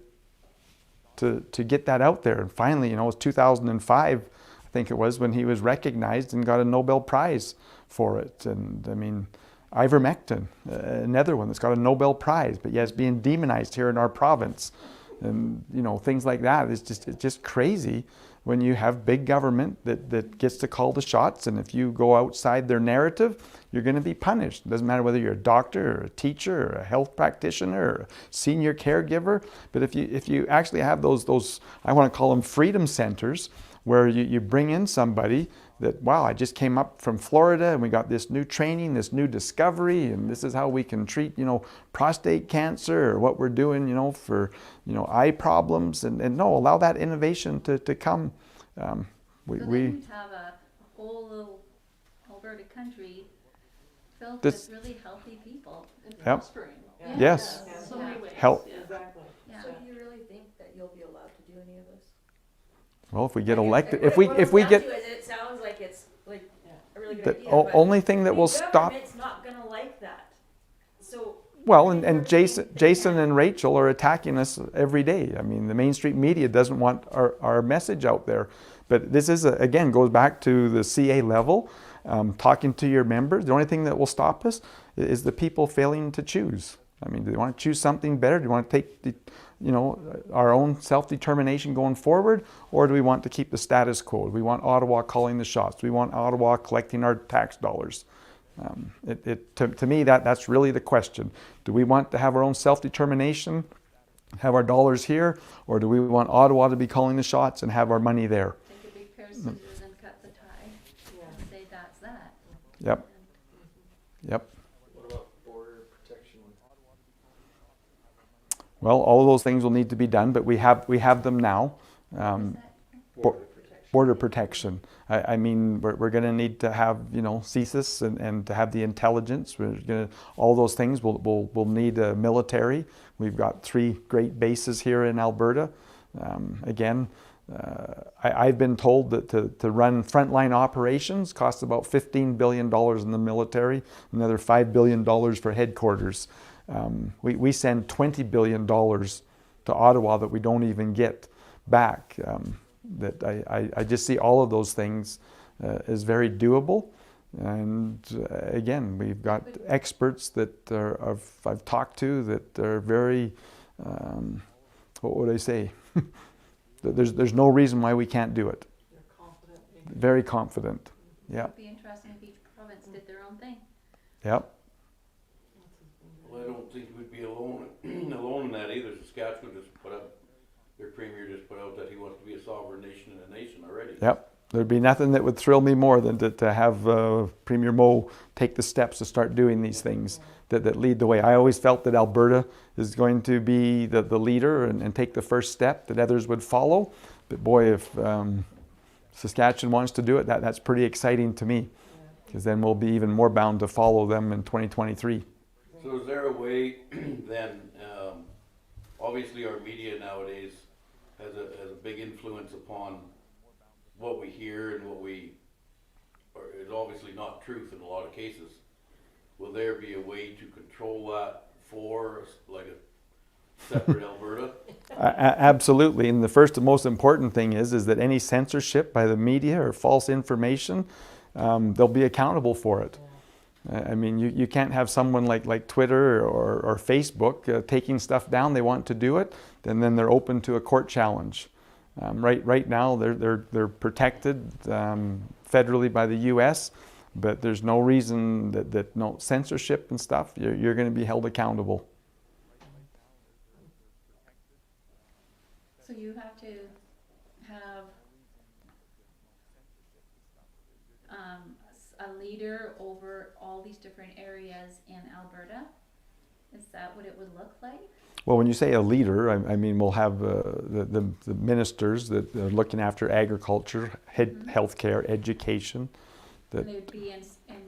A: get that out there. And finally, you know, it was 2005, I think it was, when he was recognized and got a Nobel Prize for it. And I mean, ivermectin, another one that's got a Nobel Prize, but yet it's being demonized here in our province. And, you know, things like that. It's just crazy when you have big government that gets to call the shots, and if you go outside their narrative, you're going to be punished. It doesn't matter whether you're a doctor or a teacher or a health practitioner or a senior caregiver, but if you actually have those I want to call them freedom centers, where you bring in somebody that, wow, I just came up from Florida and we got this new training, this new discovery, and this is how we can treat, you know, prostate cancer, or what we're doing, you know, for, you know, eye problems, and no, allow that innovation to come.
H: so
A: We
H: then you'd have a whole little Alberta country filled
A: This-
H: with really healthy people.
B: And
A: Yep.
B: prospering.
F: Yeah.
A: Yes.
F: Yeah.
B: So many ways.
A: Help.
B: Yeah.
F: Exactly.
H: Yeah.
C: So do you really think that you'll be allowed to do any of this?
A: Well, if we get
C: Like,
A: elected,
C: what
A: if we
C: it boils down
A: get
C: to is it sounds like it's like a really good
A: the
C: idea, but
A: only thing that
C: the
A: will stop.
C: government's not gonna like that. So
A: Well, and Jason and Rachel are attacking us every day. I mean, the mainstream media doesn't want our message out there. But this is, again, goes back to the CA level, talking to your members. The only thing that will stop us is the people failing to choose. I mean, do they want to choose something better? Do you want to take our own self-determination going forward? Or do we want to keep the status quo? Do we want Ottawa calling the shots? Do we want Ottawa collecting our tax dollars? To me, that's really the question. Do we want to have our own self-determination, have our dollars here, or do we want Ottawa to be calling the shots and have our money there?
H: Take a big pair of scissors and cut the tie and say that's that.
A: Yep. Yep.
E: What about border protection?
A: Well, all of those things will need to be done, but we have them now.
E: Border protection.
A: Border protection. I mean, we're going to need to have, you know, CSIS and to have the intelligence. We're going to, all those things will need a military. We've got 3 great bases here in Alberta. Again, I've been told that to run frontline operations costs about $15 billion in the military, another $5 billion for headquarters. We send $20 billion to Ottawa that we don't even get back. That I just see all of those things as very doable. And again, we've got experts that I've talked to that are very, what would I say? There's no reason why we can't do it.
F: You're confident.
A: Very confident. Yeah.
H: It'd be interesting if each province did their own thing.
A: Yep.
D: Well, I don't think we'd be alone alone in that either. Saskatchewan just put up, their premier just put out that he wants to be a sovereign nation in a nation already.
A: Yep. There'd be nothing that would thrill me more than to have Premier Moe take the steps to start doing these things that lead the way. I always felt that Alberta is going to be the leader and take the first step, that others would follow. But boy, if Saskatchewan wants to do it, that's pretty exciting to me, because then we'll be even more bound to follow them in 2023.
D: So is there a way then, obviously our media nowadays has a big influence upon what we hear and is obviously not truth in a lot of cases. Will there be a way to control that for like a separate Alberta?
A: Absolutely, and the first and most important thing is that any censorship by the media or false information, they'll be accountable for it. I mean, you can't have someone like Twitter or Facebook taking stuff down. They want to do it, and then they're open to a court challenge. Right now, they're protected federally by the U.S., but there's no reason that no censorship and stuff. You're going to be held accountable.
H: So you have to have a leader over all these different areas in Alberta. Is that what it would look like?
A: Well, when you say a leader, I mean we'll have the ministers that are looking after agriculture, healthcare, education.
H: And they would be in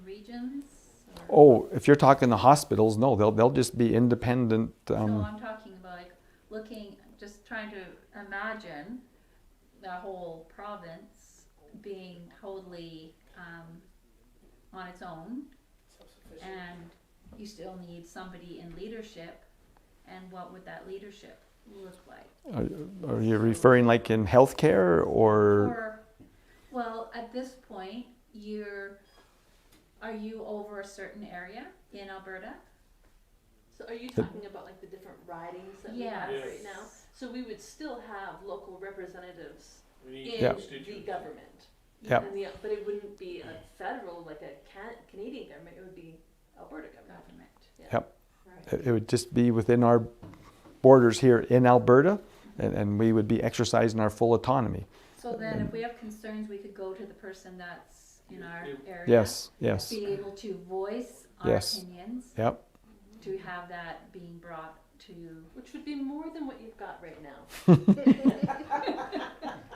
H: regions?
A: Oh, if you're talking the hospitals, no, they'll just be independent.
H: No, I'm talking about like looking, just trying to imagine the whole province being totally on its own, and you still need somebody in leadership. And what would that leadership look like?
A: Are you referring like in healthcare or?
H: Well, at this point, are you over a certain area in Alberta?
B: So are you talking about like the different ridings that we have
H: Yes.
B: right now? So we would still have local representatives in
A: Yeah.
B: the government.
A: Yeah.
B: And but it wouldn't be a federal, like a Canadian government, it would be Alberta government. Yeah.
A: Yep.
B: Right.
A: It would just be within our borders here in Alberta, and we would be exercising our full autonomy.
H: So then if we have concerns, we could go to the person that's in our area.
A: Yes, yes,
H: Be able to voice our
A: Yes.
H: opinions,
A: yep,
H: to have that being brought to.
B: Which would be more than what you've got right now.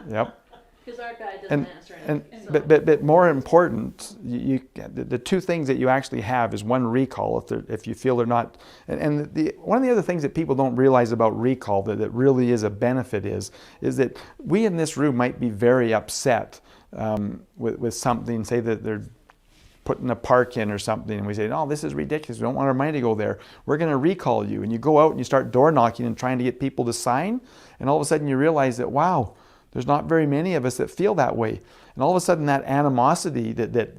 A: yep.
B: Because our guy doesn't
A: And-
B: answer
A: And
B: anything. so.
A: but more important, the two things that you actually have is one, recall if you feel they're not, and one of the other things that people don't realize about recall that really is a benefit is that we in this room might be very upset with something, say that they're putting a park in or something, and we say, "Oh, this is ridiculous. We don't want our money to go there. We're going to recall you." And you go out and you start door knocking and trying to get people to sign, and all of a sudden you realize that, wow, there's not very many of us that feel that way. And all of a sudden that animosity that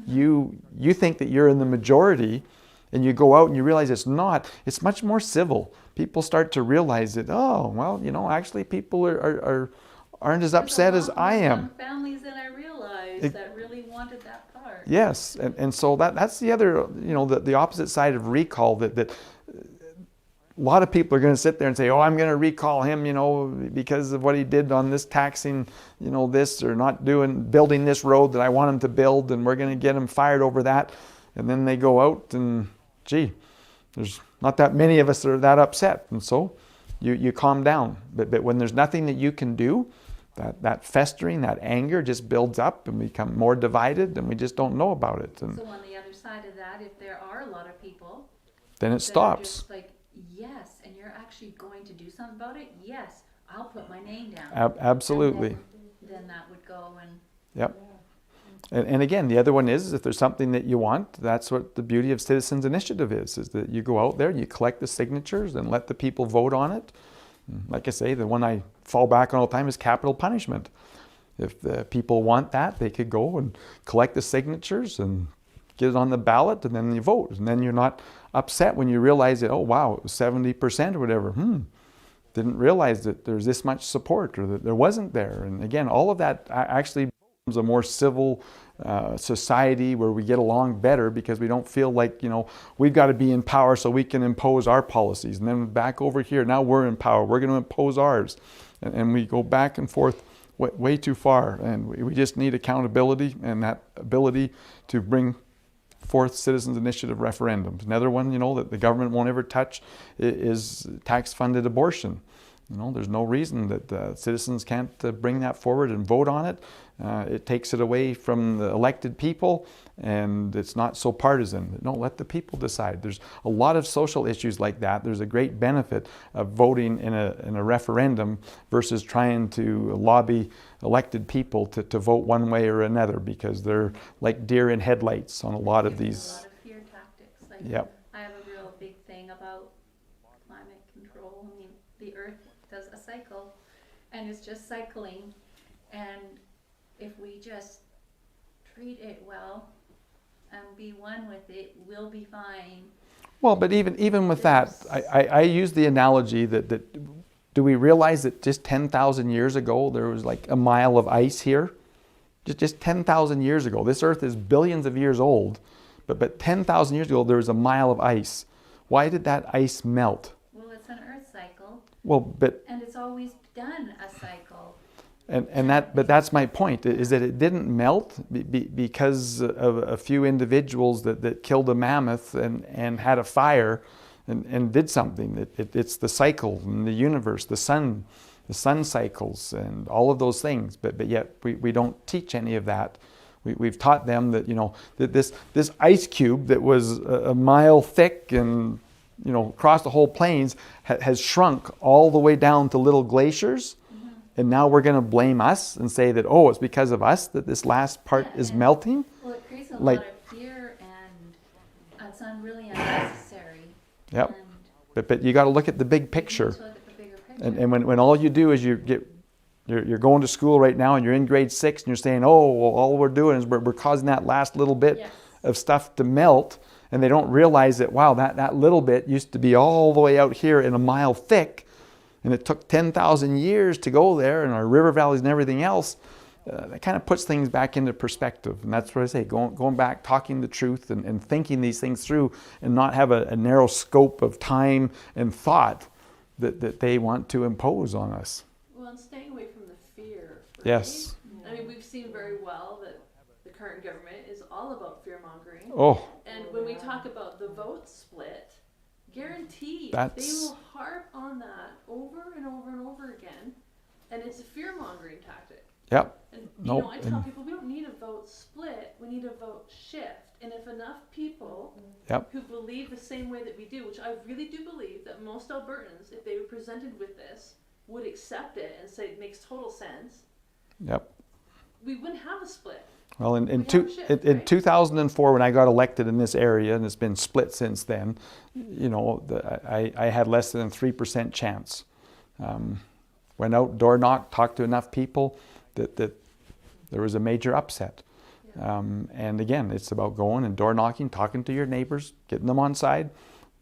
A: you think that you're in the majority, and you go out and you realize it's not, it's much more civil. People start to realize that, oh, well, actually people aren't as upset as I am.
H: Families that I realized that really wanted that part.
A: Yes, and so that's the other, the opposite side of recall, that a lot of people are going to sit there and say, oh, I'm going to recall him, because of what he did on this taxing, this, or not building this road that I want him to build, and we're going to get him fired over that. And then they go out and, gee, there's not that many of us that are that upset. And so you calm down. But when there's nothing that you can do, that festering, that anger just builds up, and we become more divided, and we just don't know about it. And
H: So on the other side of that, if there are a lot of people,
A: then it
H: that are
A: stops.
H: just like, yes, and you're actually going to do something about it? Yes, I'll put my name down.
A: Absolutely.
H: And then that would go and.
A: Yep. And again, the other one is if there's something that you want, that's what the beauty of Citizens Initiative is that you go out there and you collect the signatures and let the people vote on it. Like I say, the one I fall back on all the time is capital punishment. If the people want that, they could go and collect the signatures and get it on the ballot, and then you vote. And then you're not upset when you realize that, oh wow, it was 70% or whatever. Didn't realize that there's this much support, or that there wasn't there. And again, all of that actually becomes a more civil society where we get along better, because we don't feel like, we've got to be in power so we can impose our policies. And then back over here, now we're in power, we're going to impose ours. And we go back and forth way too far. And we just need accountability, and that ability to bring forth citizens initiative referendums. Another one, that the government won't ever touch is tax-funded abortion. There's no reason that citizens can't bring that forward and vote on it. It takes it away from the elected people, and it's not so partisan. No, let the people decide. There's a lot of social issues like that. There's a great benefit of voting in a referendum versus trying to lobby elected people to vote one way or another, because they're like deer in headlights on a lot of these.
H: A lot of fear tactics. Like,
A: Yep.
H: I have a real big thing about climate control. I mean, the Earth does a cycle, and it's just cycling. And if we just treat it well and be one with it, we'll be fine.
A: Well, but even with that, I use the analogy that do we realize that just 10,000 years ago there was like a mile of ice here? Just 10,000 years ago. This Earth is billions of years old, but 10,000 years ago there was a mile of ice. Why did that ice melt?
H: Well, it's an Earth cycle.
A: Well, but
H: And it's always done a cycle.
A: but that's my point, is that it didn't melt because of a few individuals that killed a mammoth and had a fire and did something. It's the cycle in the universe, the sun cycles and all of those things, but yet we don't teach any of that. We've taught them that, that this ice cube that was a mile thick and across the whole plains has shrunk all the way down to little glaciers. And now we're going to blame us and say that, it's because of us that this last part is melting.
H: Well, it creates a
A: Like-
H: lot of fear, and it's really unnecessary.
A: Yep.
H: And
A: But you got to look at the big
H: you
A: picture.
H: need to look at the bigger picture.
A: And when all you do is you're going to school right now and you're in grade 6 and you're saying, all we're doing is we're causing that last little bit
H: Yes.
A: of stuff to melt, and they don't realize that, wow, that little bit used to be all the way out here in a mile thick, and it took 10,000 years to go there, and our river valleys and everything else. That kind of puts things back into perspective. And that's what I say, going back, talking the truth and thinking these things through, and not have a narrow scope of time and thought that they want to impose on us.
B: Well, and staying away from the fear. Right?
A: Yes.
B: I mean, we've seen very well that the current government is all about fear mongering.
A: Oh,
B: And when we talk about the vote split, guaranteed they
A: That's-
B: will harp on that over and over and over again, and it's a fear mongering tactic.
A: yep.
B: And
A: Nope,
B: I tell
A: and-
B: people we don't need a vote split, we need a vote shift. And if enough people
A: Yep.
B: who believe the same way that we do, which I really do believe that most Albertans, if they were presented with this, would accept it and say it makes total sense,
A: Yep.
B: we wouldn't have a split.
A: Well,
B: We have a shift,
A: in
B: right?
A: 2004, when I got elected in this area, and it's been split since then, I had less than a 3% chance. Went out, door knocked, talked to enough people that there was a major upset. And again, it's about going and door knocking, talking to your neighbors, getting them on side.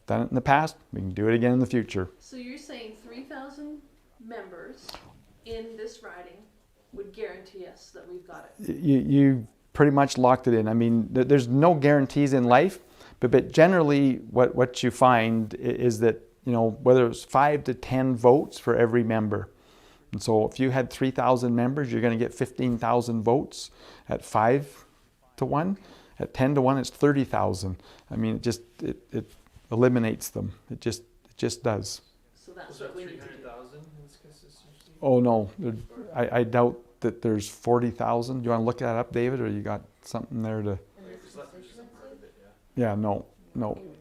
A: Done it in the past, we can do it again in the future.
B: So you're saying 3,000 members in this riding would guarantee us that we've got it?
A: You pretty much locked it in. I mean, there's no guarantees in life, but generally what you find is that, whether it's 5 to 10 votes for every member. And so if you had 3,000 members, you're going to get 15,000 votes at 5 to 1. At 10 to 1, it's 30,000. I mean, it eliminates them. It just does.
B: So that's
E: Was that
B: what we need to do.
E: 300,000 in this consistency?
A: Oh no, I doubt that there's 40,000. Do you want to look that up, David, or you got something there to?
E: It's less than part of it, yeah.
A: Yeah, no.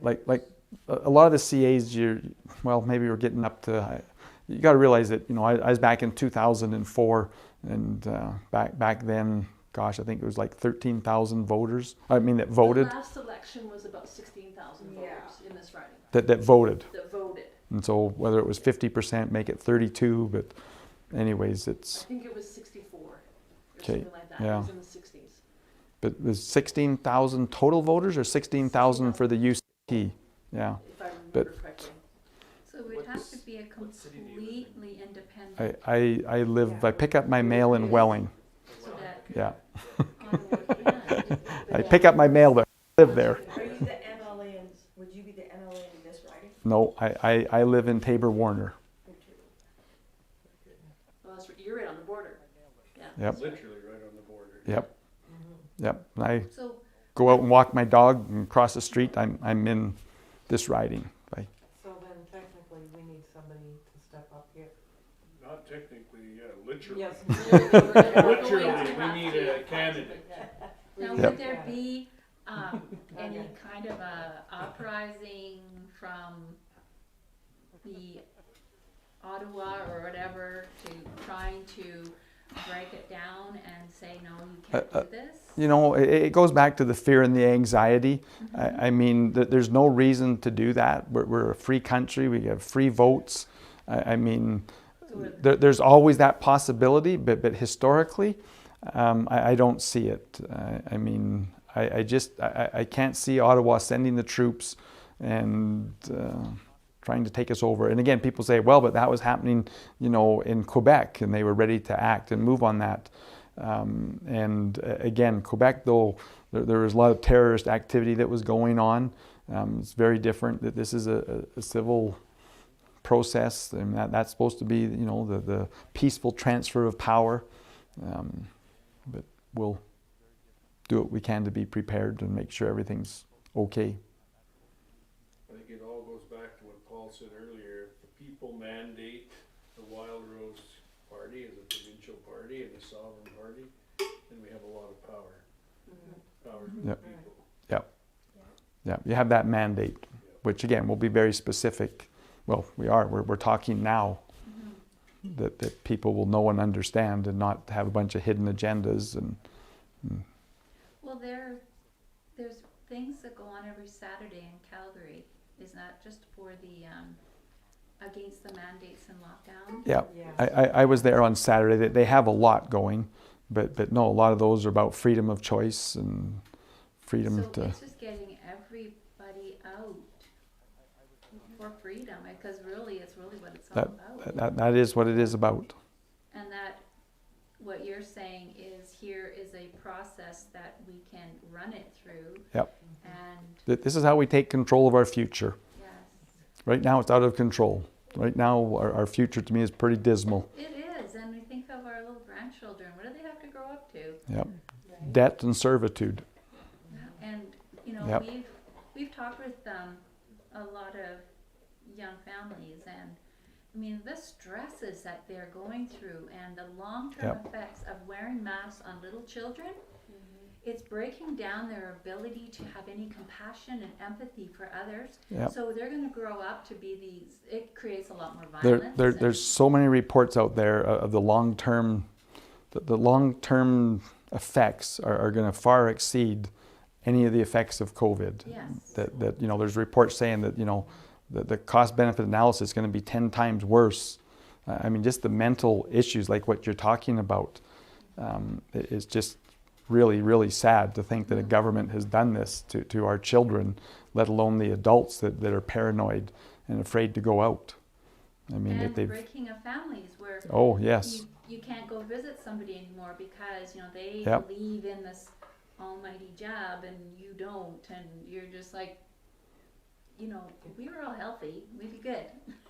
A: Like a lot of the CAs, maybe we're getting up to. You got to realize that I was back in 2004, and back then, gosh, I think it was like 13,000 voters. I mean that voted.
B: The last election was about 16,000 voters in this riding
A: That voted.
B: that voted.
A: And so whether it was 50%, make it 32, but anyways,
B: I
A: it's
B: think it was 64.
A: Okay,
B: something like that.
A: yeah.
B: It was in the 60s.
A: But there's 16,000 total voters or 16,000 for the UCT? Yeah.
B: If I remember
A: But-
B: correctly.
H: So it would have to be a
E: what city do you live in?
H: completely independent,
A: I pick up my mail in Welling.
H: so that
A: Yeah.
H: Ottawa can.
A: I pick up my mail there. I live there.
C: Are you the MLA in, would you be the MLA in this riding?
A: No, I live in Tabor Warner.
B: Well, that's, you're right on the border. Yeah.
A: Yep.
D: Literally right on the border.
A: Yep. Yep. And I
H: So,
A: go out and walk my dog and cross the street. I'm in this riding.
F: So then technically, we need somebody to step up here.
D: Not technically, yeah, literally.
F: Yes.
D: Literally, we need a candidate.
H: now
A: Yep.
H: would there be, any kind of a uprising from the Ottawa or whatever to trying to break it down and say, no, you can't do this?
A: You know, it goes back to the fear and the anxiety. I mean, there's no reason to do that. We're a free country. We have free votes. I mean, there's always that possibility, but historically, I don't see it. I mean, I can't see Ottawa sending the troops and trying to take us over. And again, people say, well, but that was happening, you know, in Quebec, and they were ready to act and move on that. And again, Quebec, though, there was a lot of terrorist activity that was going on. It's very different. That this is a civil process, and that's supposed to be, you know, the peaceful transfer of power. But we'll do what we can to be prepared and make sure everything's okay.
D: I think it all goes back to what Paul said earlier. If the people mandate the Wildrose Party as a provincial party and a sovereign party, then we have a lot of power. Power to the
A: Yep.
D: people.
A: Yeah, you have that mandate, which again will be very specific. Well, we're talking now that people will know and understand, and not have a bunch of hidden agendas. And
H: Well, there's things that go on every Saturday in Calgary. Is that just for the, against the mandates and lockdown?
A: yeah,
F: Yes.
A: I was there on Saturday. They have a lot going, but no, a lot of those are about freedom of choice and freedom
H: So
A: to.
H: it's just getting everybody out for freedom, because really, it's really what it's all about.
A: That is what it is about.
H: And that, what you're saying is, here is a process that we can run it through.
A: Yep.
H: And,
A: This is how we take control of our future.
H: yes,
A: Right now, it's out of control. Right now, our future to me is pretty dismal.
H: it is, and we think of our little grandchildren, what do they have to grow up to?
A: Yep. Debt and servitude.
H: And, you know,
A: Yep.
H: we've talked with a lot of young families, and I mean, the stresses that they're going through and the long-term
A: Yep.
H: effects of wearing masks on little children, it's breaking down their ability to have any compassion and empathy for others.
A: Yep.
H: So they're going to grow up to be these, it creates a lot more violence.
A: There's so many reports out there of the long-term, the long-term effects are going to far exceed any of the effects of COVID.
H: Yes.
A: That you know, there's reports saying that, you know, the cost-benefit analysis is going to be 10 times worse. I mean, just the mental issues like what you're talking about is just really, really sad to think that a government has done this to our children, let alone the adults that are paranoid and afraid to go out. I mean,
H: And the
A: they've.
H: breaking of families where
A: Oh yes.
H: you can't go visit somebody anymore because, you know, they
A: Yep.
H: believe in this almighty jab and you don't, and you're just like, you know, if we were all healthy, we'd be good.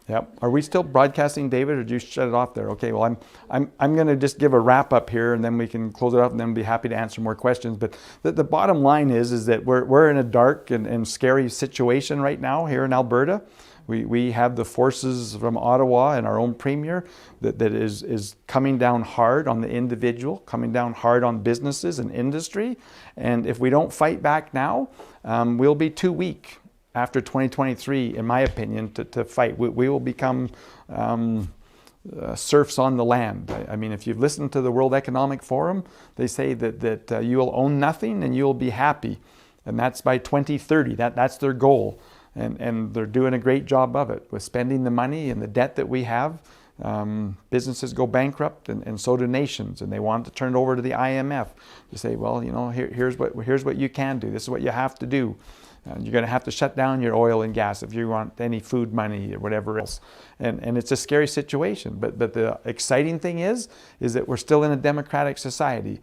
A: Yep. Are we still broadcasting, David, or did you shut it off there? Okay. Well, I'm going to just give a wrap up here, and then we can close it up, and then be happy to answer more questions. But the bottom line is that we're in a dark and scary situation right now here in Alberta. We have the forces from Ottawa and our own premier that is coming down hard on the individual, coming down hard on businesses and industry. And if we don't fight back now, we'll be too weak after 2023, in my opinion, to fight. We will become serfs on the land. I mean, if you've listened to the World Economic Forum, they say that you will own nothing and you'll be happy. And that's by 2030. That's their goal. And they're doing a great job of it with spending the money and the debt that we have. businesses go bankrupt, and so do nations, and they want to turn it over to the IMF to say, well, here's what you can do. This is what you have to do. You're going to have to shut down your oil and gas if you want any food money or whatever else. And it's a scary situation. But the exciting thing is that we're still in a democratic society.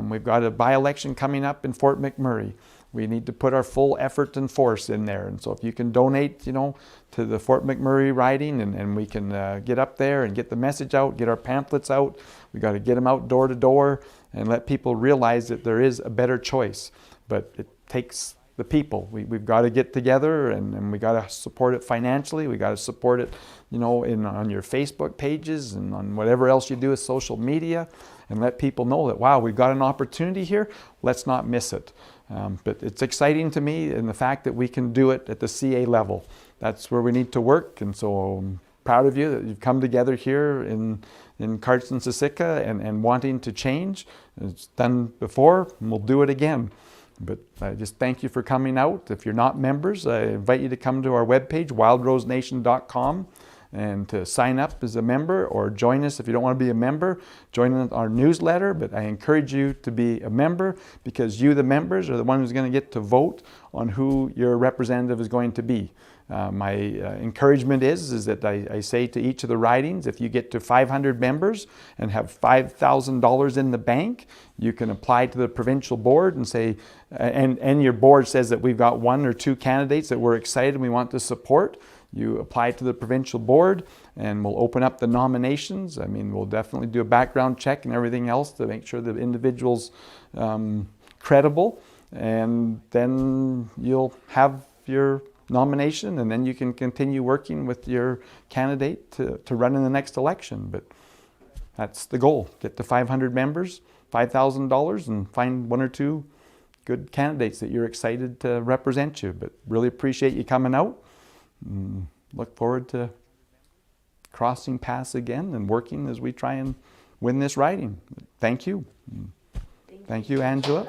A: We've got a by-election coming up in Fort McMurray. We need to put our full effort and force in there. And so if you can donate, to the Fort McMurray riding, and we can get up there and get the message out, get our pamphlets out. We got to get them out door to door and let people realize that there is a better choice. But it takes the people. We've got to get together, and we got to support it financially. We got to support it, on your Facebook pages and on whatever else you do with social media, and let people know that, wow, we've got an opportunity here. Let's not miss it. But it's exciting to me in the fact that we can do it at the CA level. That's where we need to work, and so I'm proud of you that you've come together here in Cardston-Siksika and wanting to change. It's done before, and we'll do it again. But I just thank you for coming out. If you're not members, I invite you to come to our webpage, wildrosenation.com, and to sign up as a member, or join us if you don't want to be a member. Join our newsletter, but I encourage you to be a member, because you, the members, are the one who's going to get to vote on who your representative is going to be. My encouragement is that I say to each of the ridings, if you get to 500 members and have $5,000 in the bank, you can apply to the provincial board and say, and your board says that we've got 1 or 2 candidates that we're excited and we want to support. You apply to the provincial board, and we'll open up the nominations. I mean, we'll definitely do a background check and everything else to make sure the individual's credible, and then you'll have your nomination, and then you can continue working with your candidate to run in the next election. But that's the goal: get to 500 members, $5,000, and find 1 or 2 good candidates that you're excited to represent you. But really appreciate you coming out. Look forward to crossing paths again and working as we try and win this riding. Thank you. Thank you, Angela.